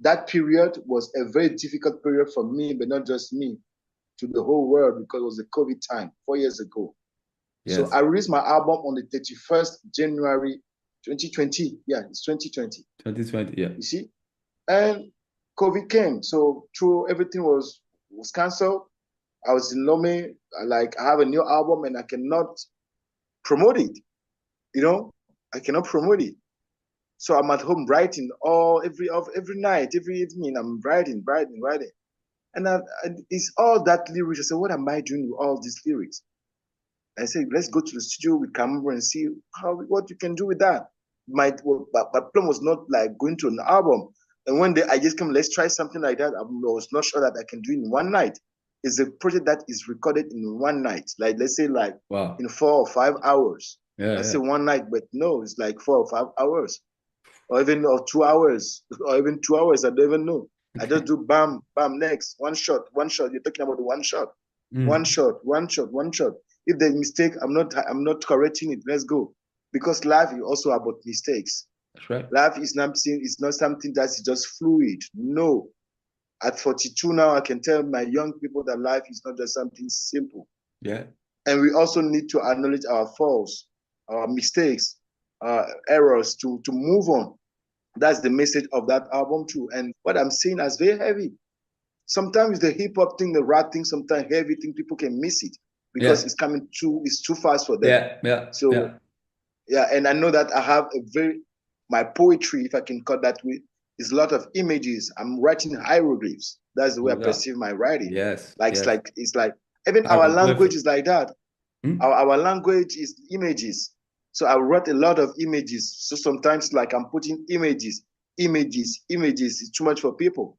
that period was a very difficult period for me, but not just me, to the whole world, because it was the COVID time 4 years ago. Yes. So I released my album on the 31st January 2020. Yeah, it's 2020. 2020, yeah. You see? And COVID came. So through everything was canceled. I was in Lome, like I have a new album and I cannot promote it. I cannot promote it. So I'm at home writing every night, every evening. I'm writing. And it's all that lyrics. I said, what am I doing with all these lyrics? I said, let's go to the studio with camera and see what you can do with that. My plan was not like going to an album. And one day I just come, let's try something like that. I was not sure that I can do it in one night. It's a project that is recorded in one night. Like, let's say in 4 or 5 hours. I say one night, but no, it's like 4 or 5 hours. Or even 2 hours, or even 2 hours, I don't even know. I just do bam, bam, next, one shot. You're talking about one shot. One shot. If there's mistake, I'm not correcting it. Let's go. Because life is also about mistakes. That's right. Life is not something that's just fluid. No. At 42 now, I can tell my young people that life is not just something simple. Yeah. And we also need to acknowledge our faults, our mistakes, errors to move on. That's the message of that album too. And what I'm saying is very heavy. Sometimes the hip hop thing, the rap thing, sometimes heavy thing, people can miss it because it's too fast for them. And I know that I have my poetry, if I can call that way, is a lot of images. I'm writing hieroglyphs. That's the way I perceive my writing. Yes. It's like even our language is like that. Our language is images. So I wrote a lot of images. So sometimes like I'm putting images. It's too much for people.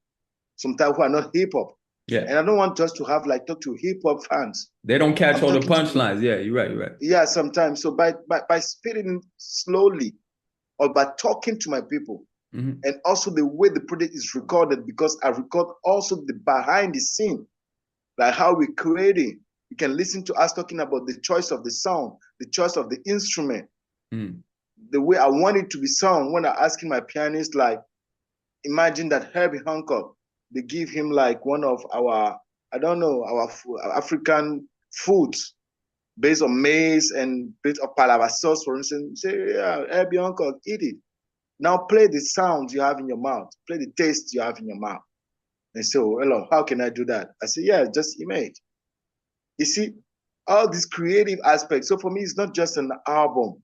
Sometimes who are not hip hop. Yeah. And I don't want just to have talk to hip hop fans. They don't catch all the punchlines. Yeah, you're right. Yeah, sometimes. So by speaking slowly or by talking to my people, and also the way the project is recorded, because I record also the behind the scene, like how we're creating. You can listen to us talking about the choice of the sound, the choice of the instrument, the way I want it to be sound. When I'm asking my pianist, imagine that Herbie Hancock, they give him one of our African foods based on maize and based on palava sauce, for instance. Say, yeah, Herbie Hancock, eat it. Now play the sound you have in your mouth, play the taste you have in your mouth. And so, hello, how can I do that? I say, yeah, just image. You see, all these creative aspects. So for me, it's not just an album.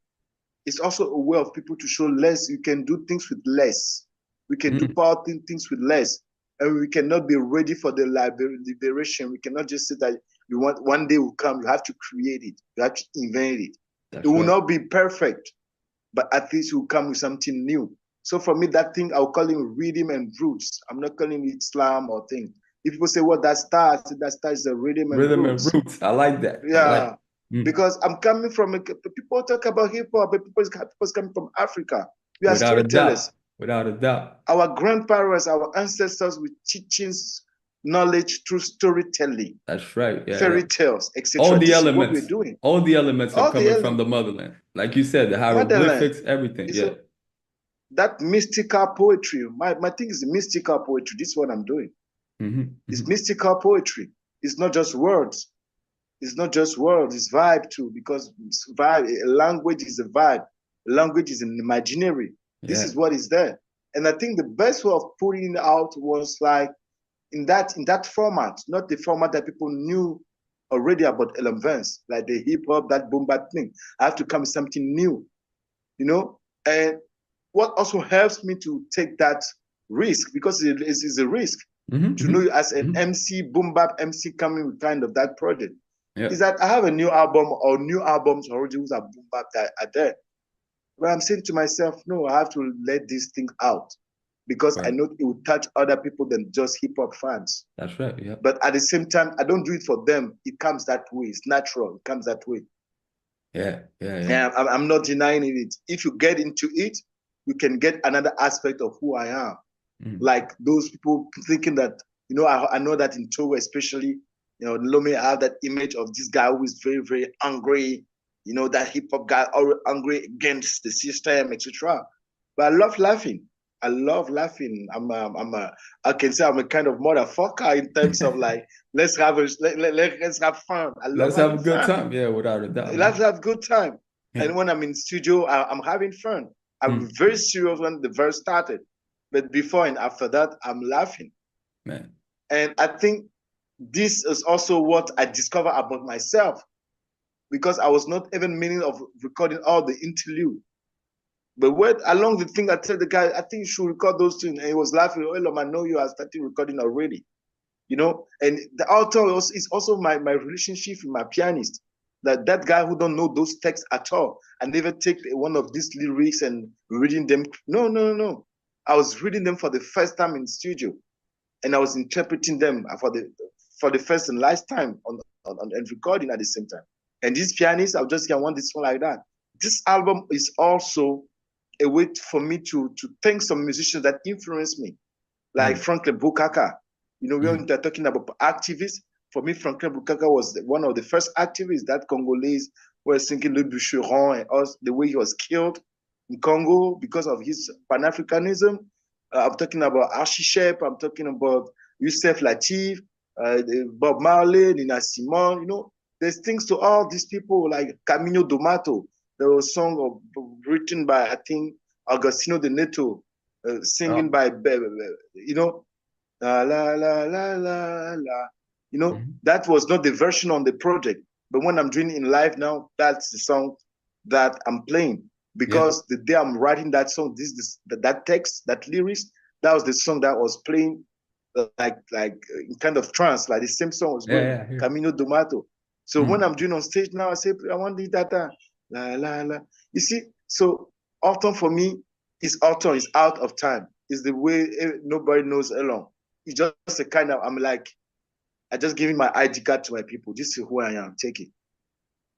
It's also a way of people to show less. You can do things with less. We can do powerful things with less. And we cannot be ready for the liberation. We cannot just say that you want one day will come. You have to create it. You have to invent it. It will not be perfect, but at least it will come with something new. So for me, that thing, I'll call it rhythm and roots. I'm not calling it slam or thing. If people say, what that starts the rhythm and roots. I like that. Yeah. Because I'm coming from, people talk about hip hop, but people's coming from Africa. We are storytellers. Without a doubt. Our grandparents, our ancestors with teachings, knowledge through storytelling. That's right. Yeah, fairy tales, etc. All the elements. What we're doing. All the elements are coming from the motherland. Like you said, the hieroglyphics, everything. that mystical poetry. My thing is mystical poetry. This is what I'm doing. It's mystical poetry. It's not just words. It's not just words. It's vibe too, because it's vibe. Language is a vibe. Language is an imaginary. This is what is there. And I think the best way of putting it out was like in that format, not the format that people knew already about Elom 20ce, like the hip hop, that boom bap thing. I have to come with something new, you know. And what also helps me to take that risk, because it is a risk to know as an MC, boom bap MC coming with kind of that project, is that I have a new album or new albums already who's are boom bap that are there. But I'm saying to myself, no, I have to let this thing out, because I know it will touch other people than just hip hop fans. That's right. Yeah. But at the same time, I don't do it for them. It comes that way. It's natural. It comes that way. Yeah. I'm not denying it. If you get into it, you can get another aspect of who I am. Like those people thinking that, you know, I know that in Togo, especially, you know, Lome, I have that image of this guy who is very, very angry, you know, that hip hop guy, all angry against the system, etc. But I love laughing. I love laughing. I can say I'm a kind of motherfucker in terms of like, let's have fun. Let's have a good time. Yeah, without a doubt. Let's have a good time. And when I'm in studio, I'm having fun. I'm very serious when the verse started. But before and after that, I'm laughing. Man. And I think this is also what I discovered about myself, because I was not even meaning of recording all the interlude. But when along the thing, I tell the guy, I think you should record those things. And he was laughing. Oh, Elom, I know you are starting recording already. You know, and the author is also my relationship with my pianist. That guy who don't know those texts at all and never take one of these lyrics and reading them. No. I was reading them for the first time in the studio, and I was interpreting them for the first and last time on recording at the same time. And this pianist, I'll just say, I want this one like that. This album is also a way for me to thank some musicians that influenced me, like Franklin Boukaka. You know, when they're talking about activists, for me, Franklin Boukaka was one of the first activists that Congolese were singing Le Bûcheron, and also the way he was killed in Congo because of his Panafricanism. I'm talking about Archishep, I'm talking about Youssef Latif, Bob Marley, Nina Simone. You know, there's things to all these people like Camino Domato. There was a song written by, I think, Agostino de Neto, singing by, you know, la la la la la la. You know, that was not the version on the project. But when I'm doing it in live now, that's the song that I'm playing. Because the day I'm writing that song, that text, that lyrics, that was the song that was playing like in kind of trance, like the same song was going, Camino Domato. So when I'm doing on stage now, I say, I want that, la la la. You see, so autumn for me is autumn, is out of time. It's the way nobody knows Elom. It's just a kind of, I'm like, I just giving my ID card to my people. This is who I am. Take it.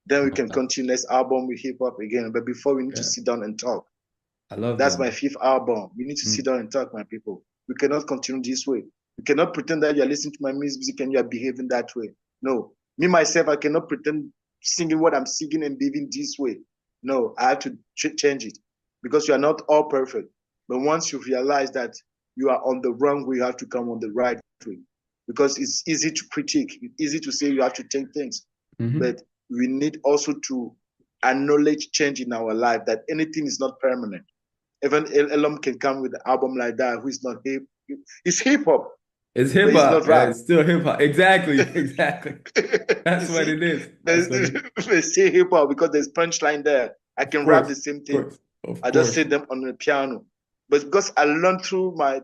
Then we can continue next album with hip hop again. But before, we need to sit down and talk. I love That's my 5th album. We need to sit down and talk, my people. We cannot continue this way. We cannot pretend that you're listening to my music and you're behaving that way. No. Me, myself, I cannot pretend singing what I'm singing and behaving this way. No, I have to change it, because you are not all perfect. But once you realize that you are on the wrong way, you have to come on the right way. Because it's easy to critique. It's easy to say you have to change things. But we need also to acknowledge change in our life, that anything is not permanent. Even Elom can come with an album like that who is not hip. It's hip hop. It's hip hop. It's still hip hop. Exactly. That's what it is. It's still hip hop because there's punchline there. I can rap the same thing. I just say them on the piano. But because I learned through my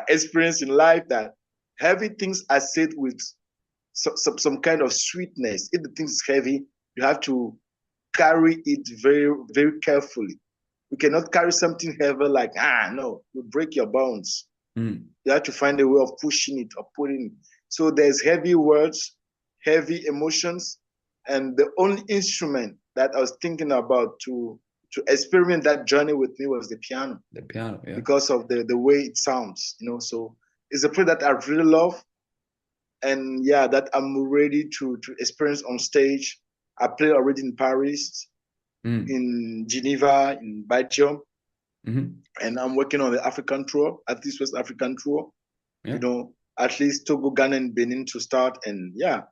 experience in life that heavy things are said with some kind of sweetness. If the thing is heavy, you have to carry it very, very carefully. You cannot carry something heavy like, no, you break your bones. You have to find a way of pushing it or putting it. So there's heavy words, heavy emotions, and the only instrument that I was thinking about to experiment that journey with me was the piano. The piano, yeah. Because of the way it sounds, you know. So it's a play that I really love. And yeah, that I'm ready to experience on stage. I played already in Paris, in Geneva, in Belgium. And I'm working on the African tour, at least West African tour. You know, at least Togo, Ghana, and Benin to start. And you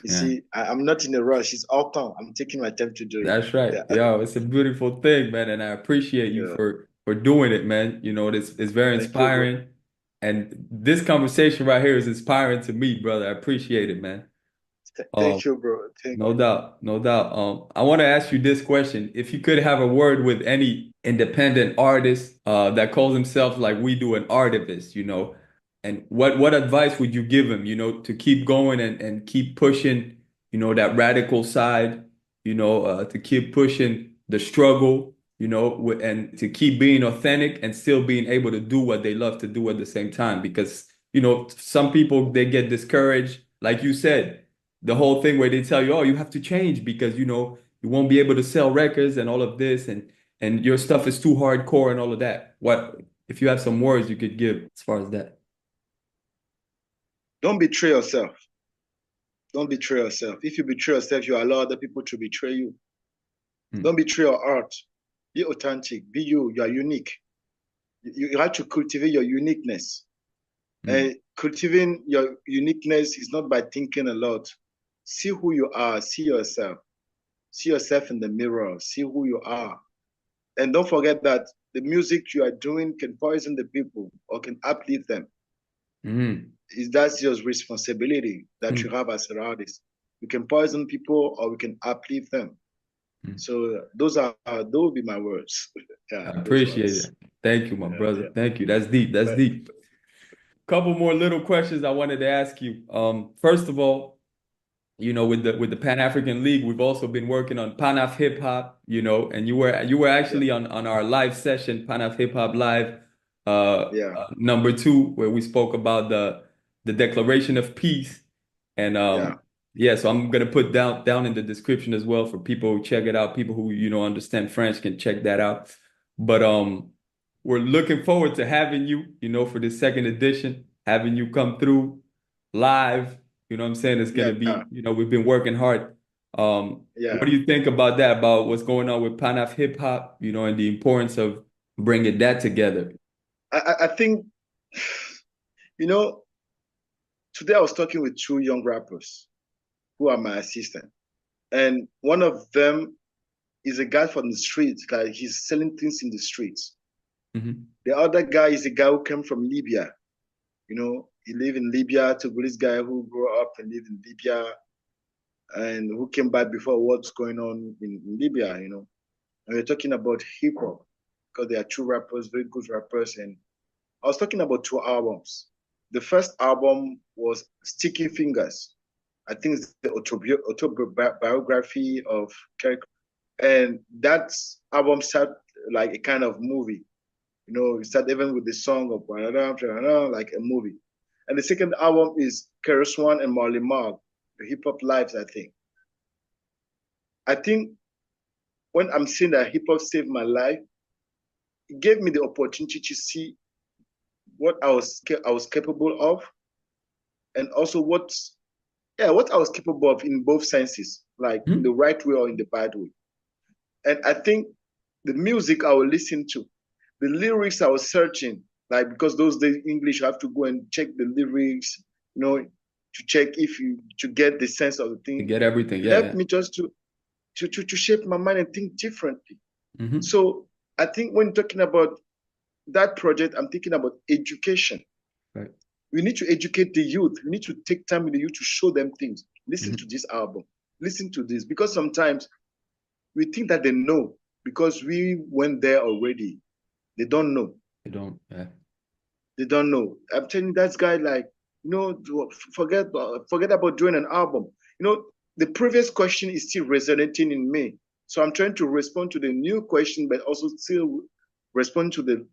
see, I'm not in a rush. It's all time. I'm taking my time to do it. That's right. Yo, it's a beautiful thing, man. And I appreciate you for doing it, man. You know, it's very inspiring. And this conversation right here is inspiring to me, brother. I appreciate it, man. Thank you, bro. No doubt. I want to ask you this question. If you could have a word with any independent artist that calls himself like we do, an artivist, you know, and what advice would you give him, you know, to keep going and keep pushing, you know, that radical side, you know, to keep pushing the struggle, you know, and to keep being authentic and still being able to do what they love to do at the same time? Because, you know, some people, they get discouraged, like you said. The whole thing where they tell you, oh, you have to change because, you know, you won't be able to sell records and all of this and your stuff is too hardcore and all of that. What, if you have some words you could give as far as that? Don't betray yourself. Don't betray yourself. If you betray yourself, you allow other people to betray you. Don't betray your art. Be authentic. Be you. You are unique. You have to cultivate your uniqueness. And cultivating your uniqueness is not by thinking a lot. See who you are. See yourself. See yourself in the mirror. See who you are. And don't forget that the music you are doing can poison the people or can uplift them. That's your responsibility that you have as an artist. You can poison people or we can uplift them. So those will be my words. I appreciate it. Thank you, my brother. Thank you. That's deep. That's deep. Couple more little questions I wanted to ask you. First of all, you know, with the Pan-African League, we've also been working on Panaf Hip Hop, you know, and you were actually on our live session, Panaf Hip Hop Live, number 2, where we spoke about the Declaration of Peace. And so I'm gonna put down in the description as well for people who check it out. People who, you know, understand French can check that out. But we're looking forward to having you, you know, for this second edition, having you come through live. You know what I'm saying? It's going to be, you know, we've been working hard. What do you think about that, about what's going on with Panaf Hip Hop, you know, and the importance of bringing that together? I think, you know, today I was talking with 2 young rappers who are my assistant. And one of them is a guy from the streets. Like, he's selling things in the streets. The other guy is a guy who came from Libya. You know, he lived in Libya, Togolese guy who grew up and lived in Libya and who came back before what's going on in Libya, you know. And we're talking about hip hop because there are 2 rappers, very good rappers. And I was talking about 2 albums. The first album was Sticky Fingers. I think it's the autobiography of Kerry. And that album started like a kind of movie. You know, it started even with the song of like a movie. And the second album is Kerswan and Marley Mark, the hip hop lives, I think. I think when I'm saying that hip hop saved my life, it gave me the opportunity to see what I was capable of, and also what I was capable of in both senses, like in the right way or in the bad way. And I think the music I will listen to, the lyrics I was searching, like, because those days English, you have to go and check the lyrics, you know, to check to get the sense of the thing. To get everything, helped me just to shape my mind and think differently. So I think when talking about that project, I'm thinking about education. Right. We need to educate the youth. We need to take time with the youth to show them things. Listen to this album. Listen to this. Because sometimes we think that they know because we went there already. They don't know. They don't. Yeah. They don't know. I'm telling you, that guy, like, you know, forget about doing an album. You know, the previous question is still resonating in me. So I'm trying to respond to the new question, but also still respond to the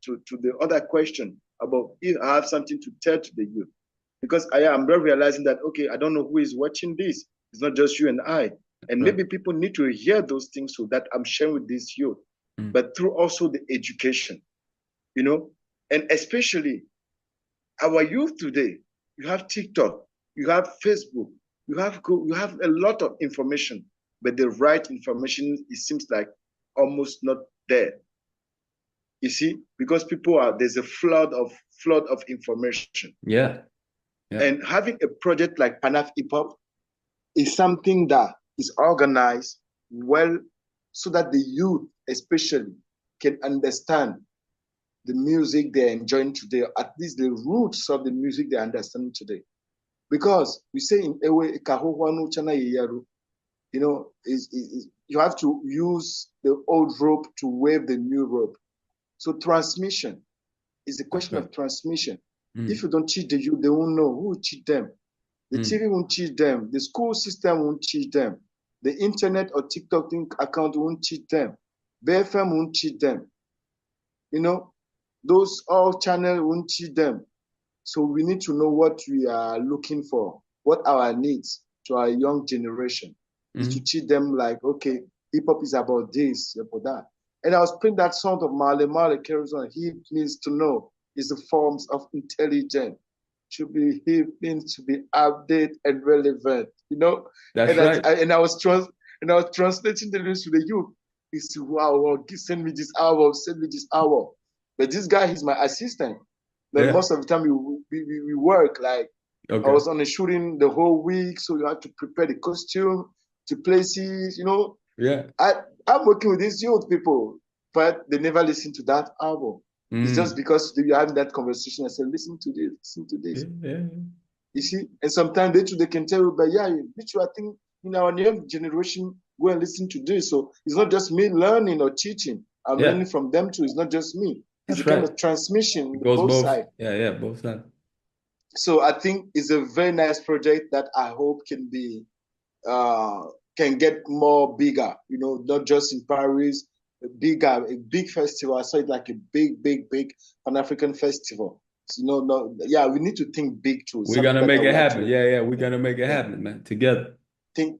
other question about if I have something to tell to the youth. Because I'm realizing that, okay, I don't know who is watching this. It's not just you and I. And maybe people need to hear those things so that I'm sharing with this youth. But through also the education, you know, and especially our youth today, you have TikTok, you have Facebook, you have a lot of information, but the right information, it seems like almost not there. You see, because there's a flood of information. Yeah. And having a project like Panaf Hip Hop is something that is organized well so that the youth especially can understand the music they're enjoying today, at least the roots of the music they're understanding today. Because we say in Ewe, you know, you have to use the old rope to wave the new rope. So transmission is a question of transmission. If you don't teach the youth, they won't know who will teach them. The TV won't teach them. The school system won't teach them. The internet or TikTok account won't teach them. BFM won't teach them. You know, those all channels won't teach them. So we need to know what we are looking for, what our needs to our young generation is to teach them like, okay, hip hop is about this, about that. And I was playing that song of Male Male carries on. He needs to know is the forms of intelligence. Should be hip means to be updated and relevant. You know? That's right. I was translating the lyrics to the youth. He said, wow, send me this album, send me this album. But this guy, he's my assistant. But most of the time we work like I was on a shooting the whole week, so you have to prepare the costume to places, you know. Yeah. I'm working with these youth people, but they never listen to that album. It's just because you have that conversation. I said, listen to this, listen to this. Yeah. You see, and sometimes they can tell you, but I think in our young generation, go and listen to this. So it's not just me learning or teaching. I'm learning from them too. It's not just me. It's a kind of transmission. It goes both sides. Yeah, both sides. So I think it's a very nice project that I hope can be can get more bigger. You know, not just in Paris, a big festival. I saw it like a big Pan-African festival. So, we need to think big too. We're gonna make it happen. Yeah, we're gonna make it happen, man. Together. Thinking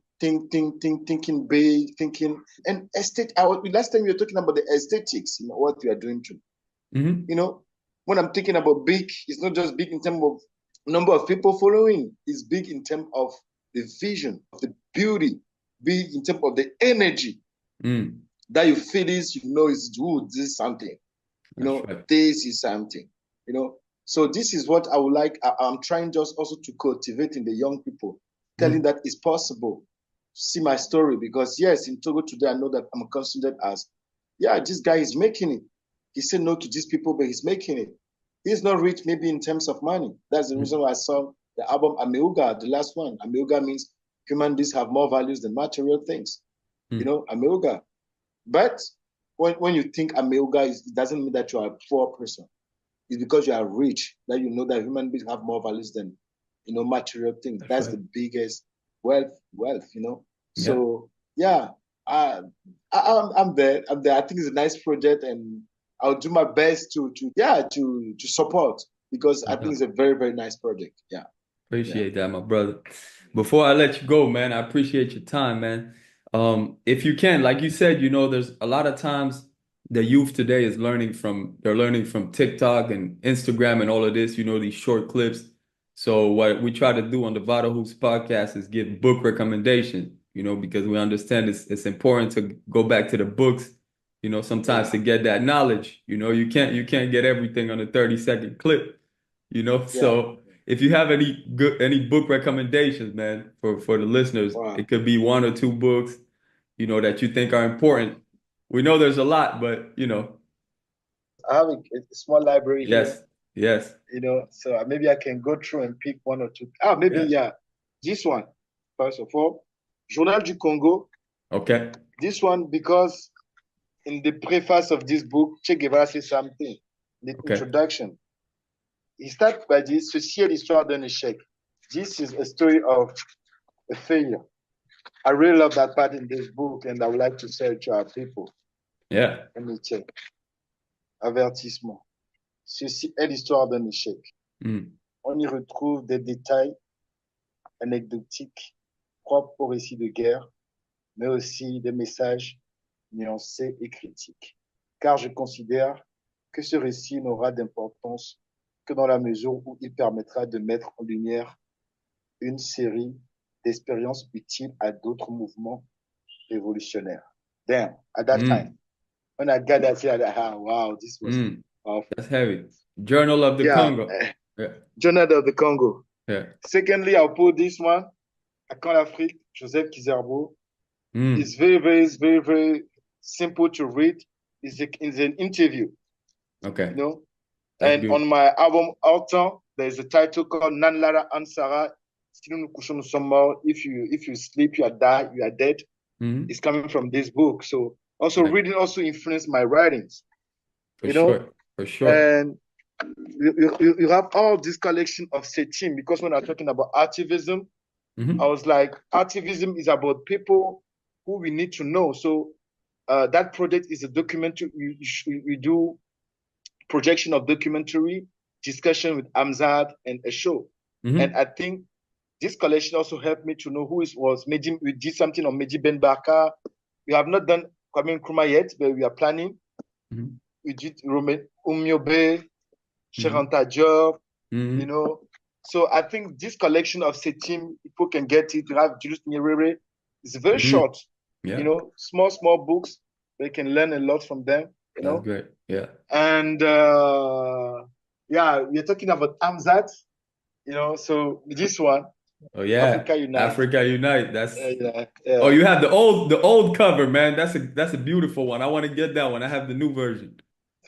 big, and aesthetic. Last time we were talking about the aesthetics, what we are doing too. You know, when I'm thinking about big, it's not just big in terms of number of people following. It's big in terms of the vision, of the beauty, big in terms of the energy that you feel is, this is something. This is something. So this is what I would like. I'm trying just also to cultivate in the young people, telling that it's possible. See my story, because yes, in Togo today, I know that I'm considered as, this guy is making it. He said no to these people, but he's making it. He's not rich maybe in terms of money. That's the reason why I saw the album Ameuga, the last one. Ameuga means human beings have more values than material things. Ameuga. But when you think Ameuga, it doesn't mean that you are a poor person. It's because you are rich that you know that human beings have more values than material things. That's the biggest wealth. So I'm there. I think it's a nice project, and I'll do my best to support, because I think it's a very, very nice project. Yeah. Appreciate that, my brother. Before I let you go, man, I appreciate your time, man. If you can, like you said, there's a lot of times the youth today is learning from TikTok and Instagram and all of this, these short clips. So what we try to do on the VITAL HOOPS podcast is give book recommendations, because we understand it's important to go back to the books, sometimes to get that knowledge. You can't get everything on a 30-second clip, So if you have any book recommendations, man, for the listeners, it could be one or two books, that you think are important. We know there's a lot, but I have a small library here. Yes. So maybe I can go through and pick one or two. This one, first of all, Journal du Congo. Okay. This one, because in the preface of this book, Che Guevara says something. The introduction. He starts by this: Ceci est l'histoire d'un échec. This is a story of a failure. I really love that part in this book, and I would like to say it to our people. Yeah. Let me check. Avertissement. Ceci est l'histoire d'un échec. On y retrouve des détails anecdotiques propres au récit de guerre, mais aussi des messages nuancés et critiques. Car je considère que ce récit n'aura d'importance que dans la mesure où il permettra de mettre en lumière une série d'expériences utiles à d'autres mouvements révolutionnaires. Then, at that time, when I got that, yeah, wow, this was powerful. That's heavy. Journal of the Congo. Yeah. Journal of the Congo. Yeah. Secondly, I'll put this one, Quand l'Afrique, Joseph Ki-Zerobo. It's very simple to read. It's an interview. Okay. You know? That's and beautiful. on my album Autant, there's a title called Nan Lara Ansara. If you sleep, you are dead. It's coming from this book. So also reading also influenced my writings. For sure. And you have all this collection of setim, because when I'm talking about activism, I was like, activism is about people who we need to know. So that project is a documentary. We do projection of documentary, discussion with Amzat and a show. And I think this collection also helped me to know who it was. We did something on Meji Ben Baka. We have not done Kwame Nkrumah yet, but we are planning. We did Umyobe, Sheranta Diop, you know. So I think this collection of setim, people can get it. You have Julius Nyerere. It's very short, you know, small books. They can learn a lot from them, you know. That's great, yeah. And we're talking about Amzat, you know, so this one. Oh yeah, Africa Unite. Africa Unite. That's Oh, you have the old cover, man. That's a beautiful one. I want to get that one. I have the new version.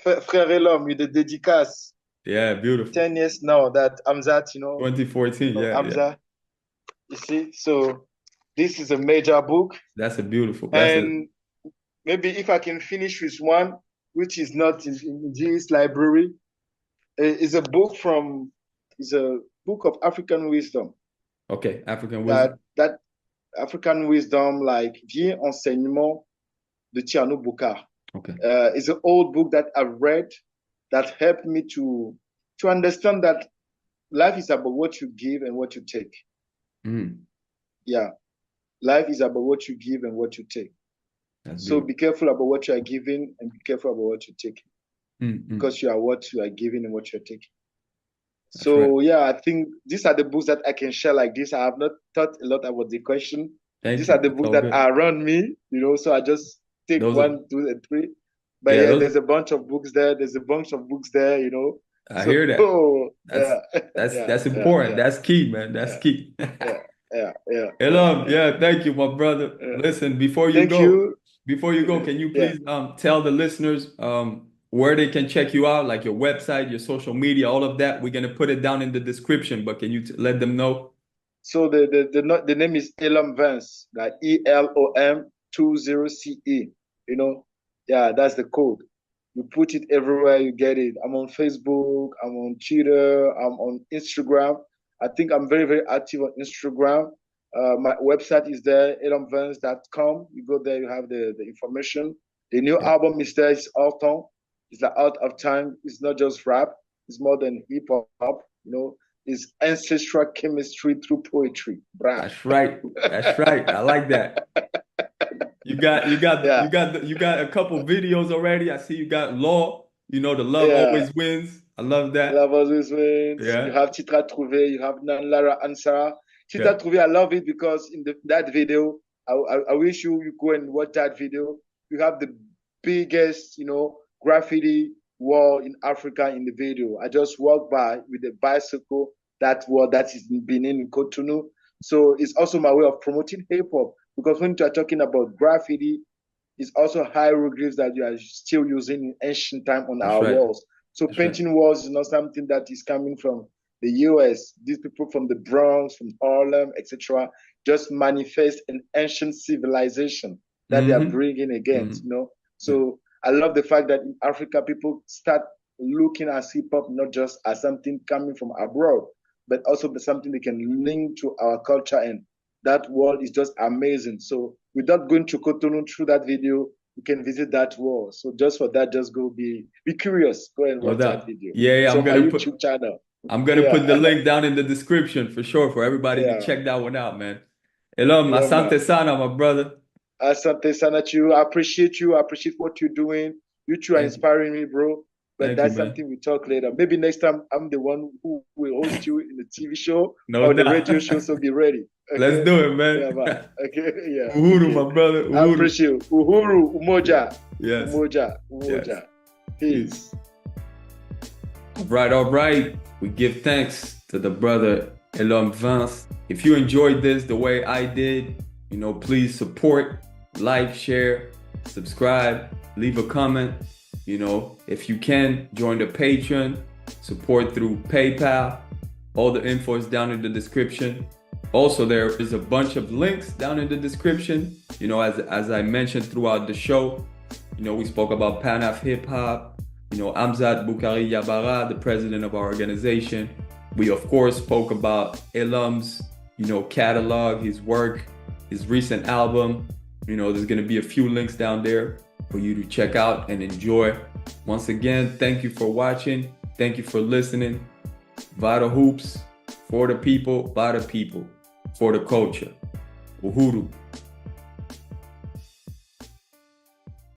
Frère Elom with the dédicace. Yeah, beautiful. 10 years now that Amzat, you know. 2014, Amzat. You see, so this is a major book. That's a beautiful. Maybe if I can finish with one, which is not in this library, is a book of African wisdom. Okay, African wisdom. That African wisdom, like Vie, enseignement de Tierno, Boka. Okay. It's an old book that I've read that helped me to understand that life is about what you give and what you take. Yeah. Life is about what you give and what you take. So be careful about what you are giving and be careful about what you take. Because you are what you are giving and what you're taking. That's so right. I think these are the books that I can share like this. I have not thought a lot about the question. These are the books that are around me, you know, so I just take 1, 2, and 3. But there's a bunch of books there. There's a bunch of books there, you know. I hear that. That's important. That's key, man. That's key. Elom, thank you, my brother. Listen, before you go, can you please tell the listeners where they can check you out, like your website, your social media, all of that? We're gonna put it down in the description, but can you let them know? So the name is Elom 20ce, like ELOM 20ce. You know, that's the code. You put it everywhere, you get it. I'm on Facebook, I'm on Twitter, I'm on Instagram. I think I'm very active on Instagram. My website is there, elom20ce.com. You go there, you have the information. The new album is there, it's Autant. It's like Out of Time. It's not just rap. It's more than hip hop. You know, it's ancestral chemistry through poetry. Brah. That's right. That's right. I like that. You got a couple videos already. I see you got Law. You know, the love always wins. I love that. Love always wins. Yeah. You have Titre, trouver. You have Nan Lara Ansara. Titre, trouver. I love it because in that video, I wish you go and watch that video. You have the biggest, you know, graffiti wall in Africa in the video. I just walked by with a bicycle, that wall that is in Benin, in Cotonou. So it's also my way of promoting hip hop, because when you are talking about graffiti, it's also hieroglyphs that you are still using in ancient time on our walls. So painting walls is not something that is coming from the US. These people from the Bronx, from Harlem, etc., just manifest an ancient civilization that they are bringing against, you know. So I love the fact that in Africa, people start looking at hip hop not just as something coming from abroad, but also something they can link to our culture, and that world is just amazing. So without going to Cotonou through that video, you can visit that wall. So just for that, just go be curious. Go and watch that video. Yeah, so I'm gonna put YouTube channel. I'm gonna put the link down in the description for sure for everybody to check that one out, man. Elom, asante sana, my brother. Asante sana to you. I appreciate you. I appreciate what you're doing. You two are inspiring me, bro. But that's something we talk later. Maybe next time I'm the one who will host you in the TV show or the radio show, so be ready. Let's do it, man. Yeah, man. Okay, yeah. Uhuru, Okay. my brother. I Uhuru. appreciate you. Uhuru, UMOJA. Yes. UMOJA. Yes. Peace. All right. We give thanks to the brother Elom 20ce. If you enjoyed this the way I did, please support, like, share, subscribe, leave a comment. If you can, join the Patreon, support through PayPal. All the info is down in the description. Also, there is a bunch of links down in the description. As I mentioned throughout the show, we spoke about Panaf hip hop, Amzat Boukari-Yabara, the president of our organization. We, of course, spoke about Elom's, catalog, his work, his recent album. There's going to be a few links down there for you to check out and enjoy. Once again, thank you for watching. Thank you for listening. Vital Hoops, for the people, by the people, for the culture. Uhuru.